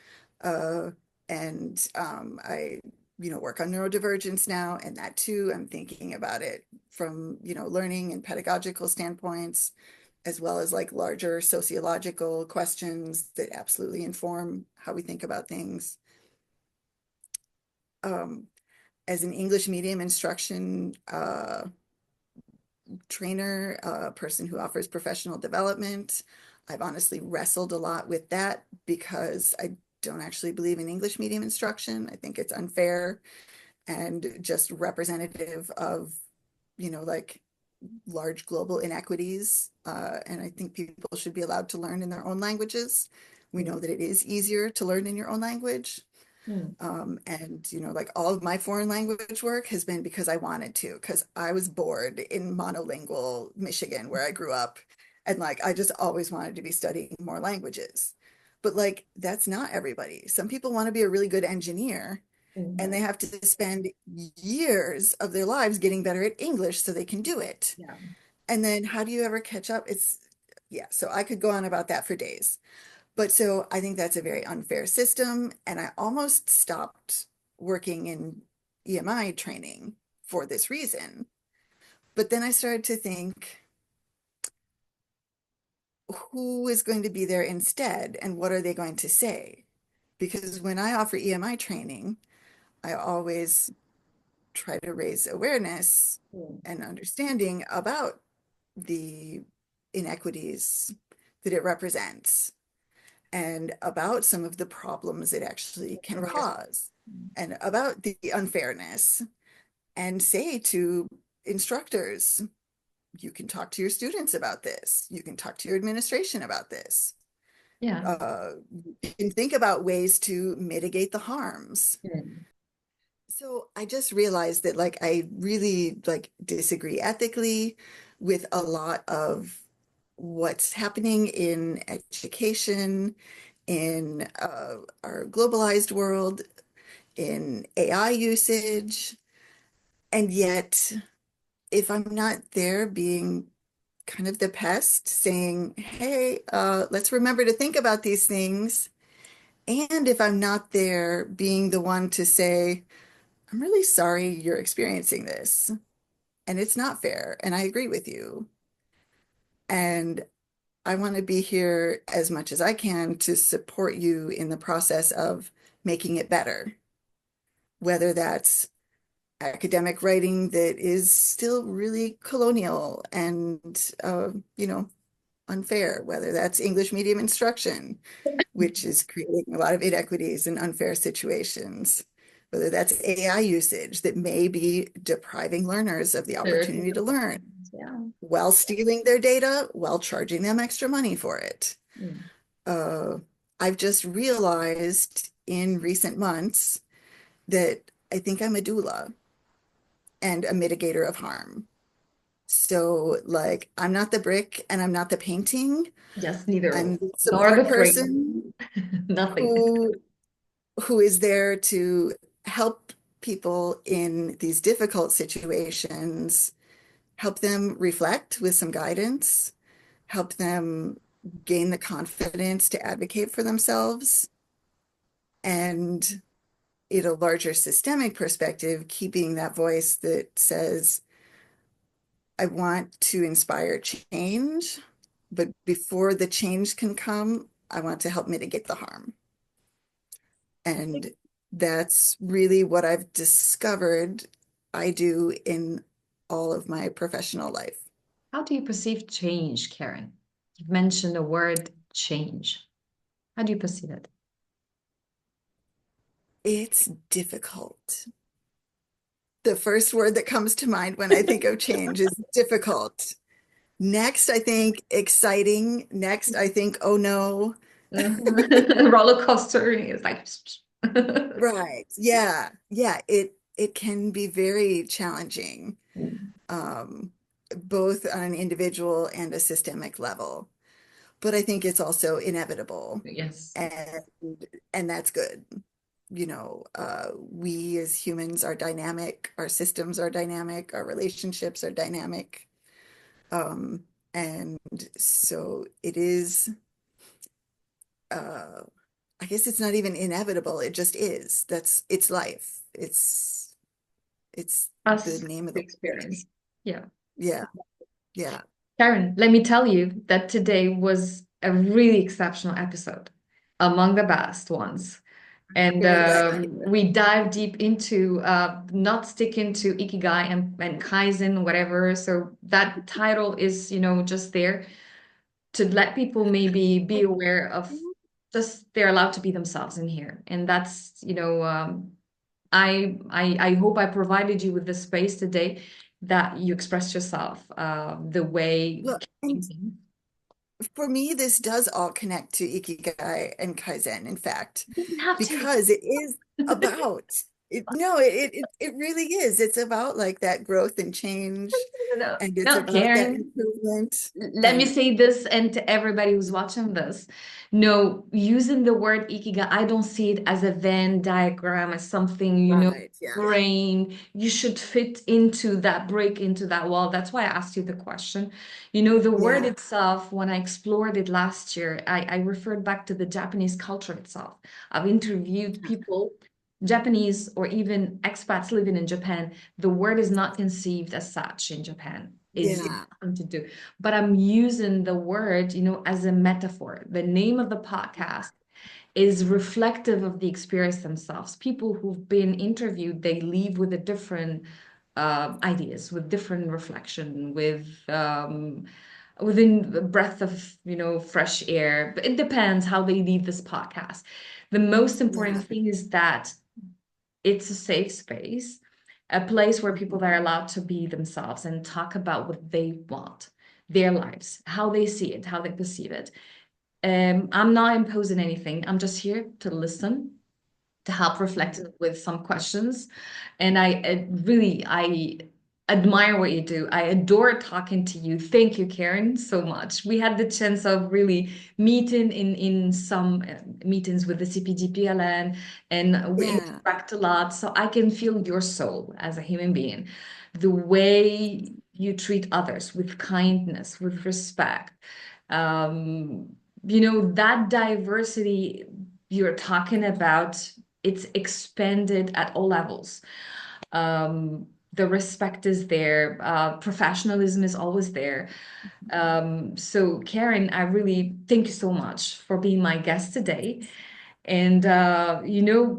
Uh, and I, work on neurodivergence now, and that too, I'm thinking about it from, learning and pedagogical standpoints, as well as like larger sociological questions that absolutely inform how we think about things. Um, as an English medium instruction trainer, a person who offers professional development. I've honestly wrestled a lot with that because I don't actually believe in English medium instruction. I think it's unfair and just representative of, like large global inequities. And I think people should be allowed to learn in their own languages. We know that it is easier to learn in your own language. Mm. And, like all of my foreign language work has been because I wanted to, because I was bored in monolingual Michigan where I grew up. And like, I just always wanted to be studying more languages. But like, that's not everybody. Some people want to be a really good engineer and they Mm. have to spend years of their lives getting better at English so they can do it. Yeah. And then how do you ever catch up? Yeah, so I could go on about that for days. But so I think that's a very unfair system. And I almost stopped working in EMI training for this reason. But then I started to think, who is going to be there instead and what are they going to say? Because when I offer EMI training, I always try to raise awareness Mm. and understanding about the inequities that it represents and about some of the problems it actually can Right. cause and about the unfairness and say to instructors, you can talk to your students about this. You can talk to your administration about this. Yeah. You can think about ways to mitigate the harms. Mm. So I just realized that like I really like disagree ethically with a lot of what's happening in education, in our globalized world, in AI usage. And yet, if I'm not there being kind of the pest saying, hey, let's remember to think about these things. And if I'm not there being the one to say, I'm really sorry you're experiencing this and it's not fair. And I agree with you. And I want to be here as much as I can to support you in the process of making it better, whether that's academic writing that is still really colonial and, unfair, whether that's English medium instruction, which is creating a lot of inequities and unfair situations, whether that's AI usage that may be depriving learners of the opportunity to learn Yeah. while stealing their data, while charging them extra money for it. Mm. Uh, I've just realized in recent months that I think I'm a doula and a mitigator of harm. So, like, I'm not the brick and I'm not the painting. Yes, neither. I'm the Nor support the frame. person Nothing. who who is there to help people in these difficult situations, help them reflect with some guidance, help them gain the confidence to advocate for themselves, and in a larger systemic perspective, keeping that voice that says, I want to inspire change, but before the change can come, I want to help mitigate the harm. And that's really what I've discovered I do in all of my professional life. How do you perceive change, Karen? You've mentioned the word change. How do you perceive it? It's difficult. The first word that comes to mind when I think of change is difficult. Next, I think exciting. Next, I think, oh no. Mhm. Roller coaster is like Right. Yeah. Yeah. It can be very challenging, um, both on an individual and a systemic level. But I think it's also inevitable. yes. And and that's good. We as humans are dynamic, our systems are dynamic, our relationships are dynamic. Um, and so it is, uh, I guess it's not even inevitable, it just is. It's life. It's the Us name of the experience. Yeah. yeah, yeah. Karen, let me tell you that today was a really exceptional episode, among the best ones. And Very glad to hear we dive deep into not sticking to Ikigai and Kaizen, whatever. So that title is, just there to let people maybe be aware of it. just they're allowed to be themselves in here. And that's, I hope I provided you with the space today that you express yourself the way. Well, and for me, this does all connect to Ikigai and Kaizen, in fact, It doesn't have to. because it is about it. No, it really is. It's about like that growth and change, No, and it's no, about that Karen. improvement. Let me And say this, and to everybody who's watching this, no, using the word ikigai, I don't see it as a Venn diagram, as something, right, yeah, brain. You should fit into that, break into that wall. That's why I asked you the question. The word yeah, itself, when I explored it last year, I referred back to the Japanese culture itself. I've interviewed people, Japanese or even expats living in Japan. The word is not conceived as such in Japan. It's yeah, nothing to do, but I'm using the word, as a metaphor. The name of the podcast is reflective of the experience themselves. People who've been interviewed, they leave with a different ideas, with different reflection, with within a breath of, fresh air. But it depends how they leave this podcast. The most yeah. important thing is that it's a safe space, a place where people Mhm. are allowed to be themselves and talk about what they want, their lives, how they see it, how they perceive it. I'm not imposing anything. I'm just here to listen, to help reflect Mhm. with some questions. And I admire what you do. I adore talking to you. Thank you, Karen, so much. We had the chance of really meeting in some meetings with the CPDPLN, and we Yeah, interact a lot. So I can feel your soul as a human being, the way you treat others with kindness, with respect. That diversity you're talking about, it's expanded at all levels. The respect is there, professionalism is always there. So Karen, I really thank you so much for being my guest today. And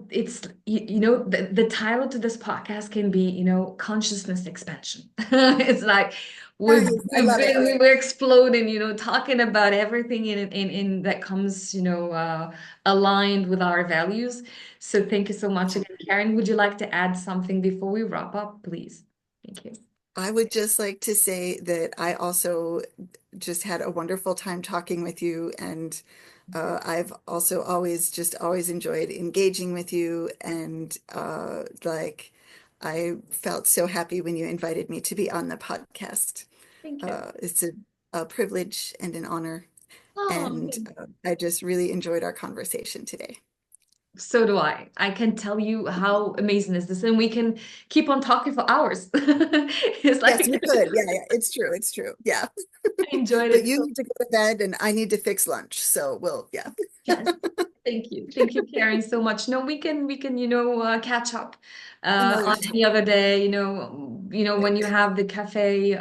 it's the title to this podcast can be, consciousness expansion. It's like we've nice. I we've love been it. we were exploding, talking about everything in that comes, aligned with our values. So thank you so much Yeah. again, Karen. Would you like to add something before we wrap up, please? Thank you. I would just like to say that I also just had a wonderful time talking with you, and I've also always enjoyed engaging with you, and like I felt so happy when you invited me to be on the podcast. Thank you. It's a privilege and an honor, and Oh, I just really enjoyed our conversation today. so do I. I can tell you how amazing is this, and we can keep on talking for hours. It's Yes, like we could. Yeah, yeah, it's true. It's true. Yeah. I enjoyed But it you so need to go to bed and I need to fix lunch. So yeah. yes. Thank you. Thank you, Karen, so much. No, we can, catch up Another on time. any other day, when you Great. have the cafe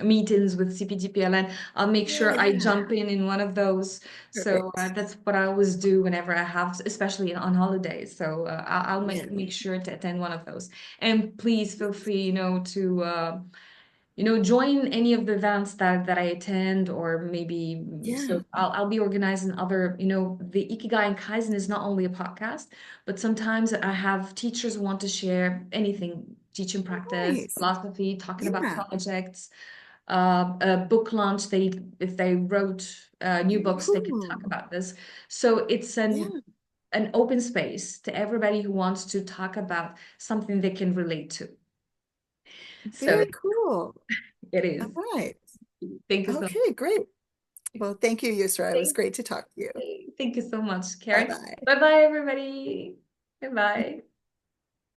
meetings with CPGPLN, I'll make sure I Yeah. jump in one of those. So Perfect. that's what I always do whenever I have, especially on holidays. So I'll Yeah. make sure to attend one of those. And please feel free, to join any of the events that I attend, or maybe Yeah. so I'll be organizing other, the Ikigai and Kaizen is not only a podcast, but sometimes I have teachers who want to share anything, teaching practice, Nice. philosophy, talking about Yeah. projects, a book launch. If they wrote new books, they can talk Cool. about this. So it's Yeah. an open space to everybody who wants to talk about something they can relate to. So Very cool. it All is. right. Thank you so Okay, great. Well, thank you, Yusra. It was much. great to talk to you. Thank you so much, Bye Karen. bye. Bye bye, everybody. Bye bye.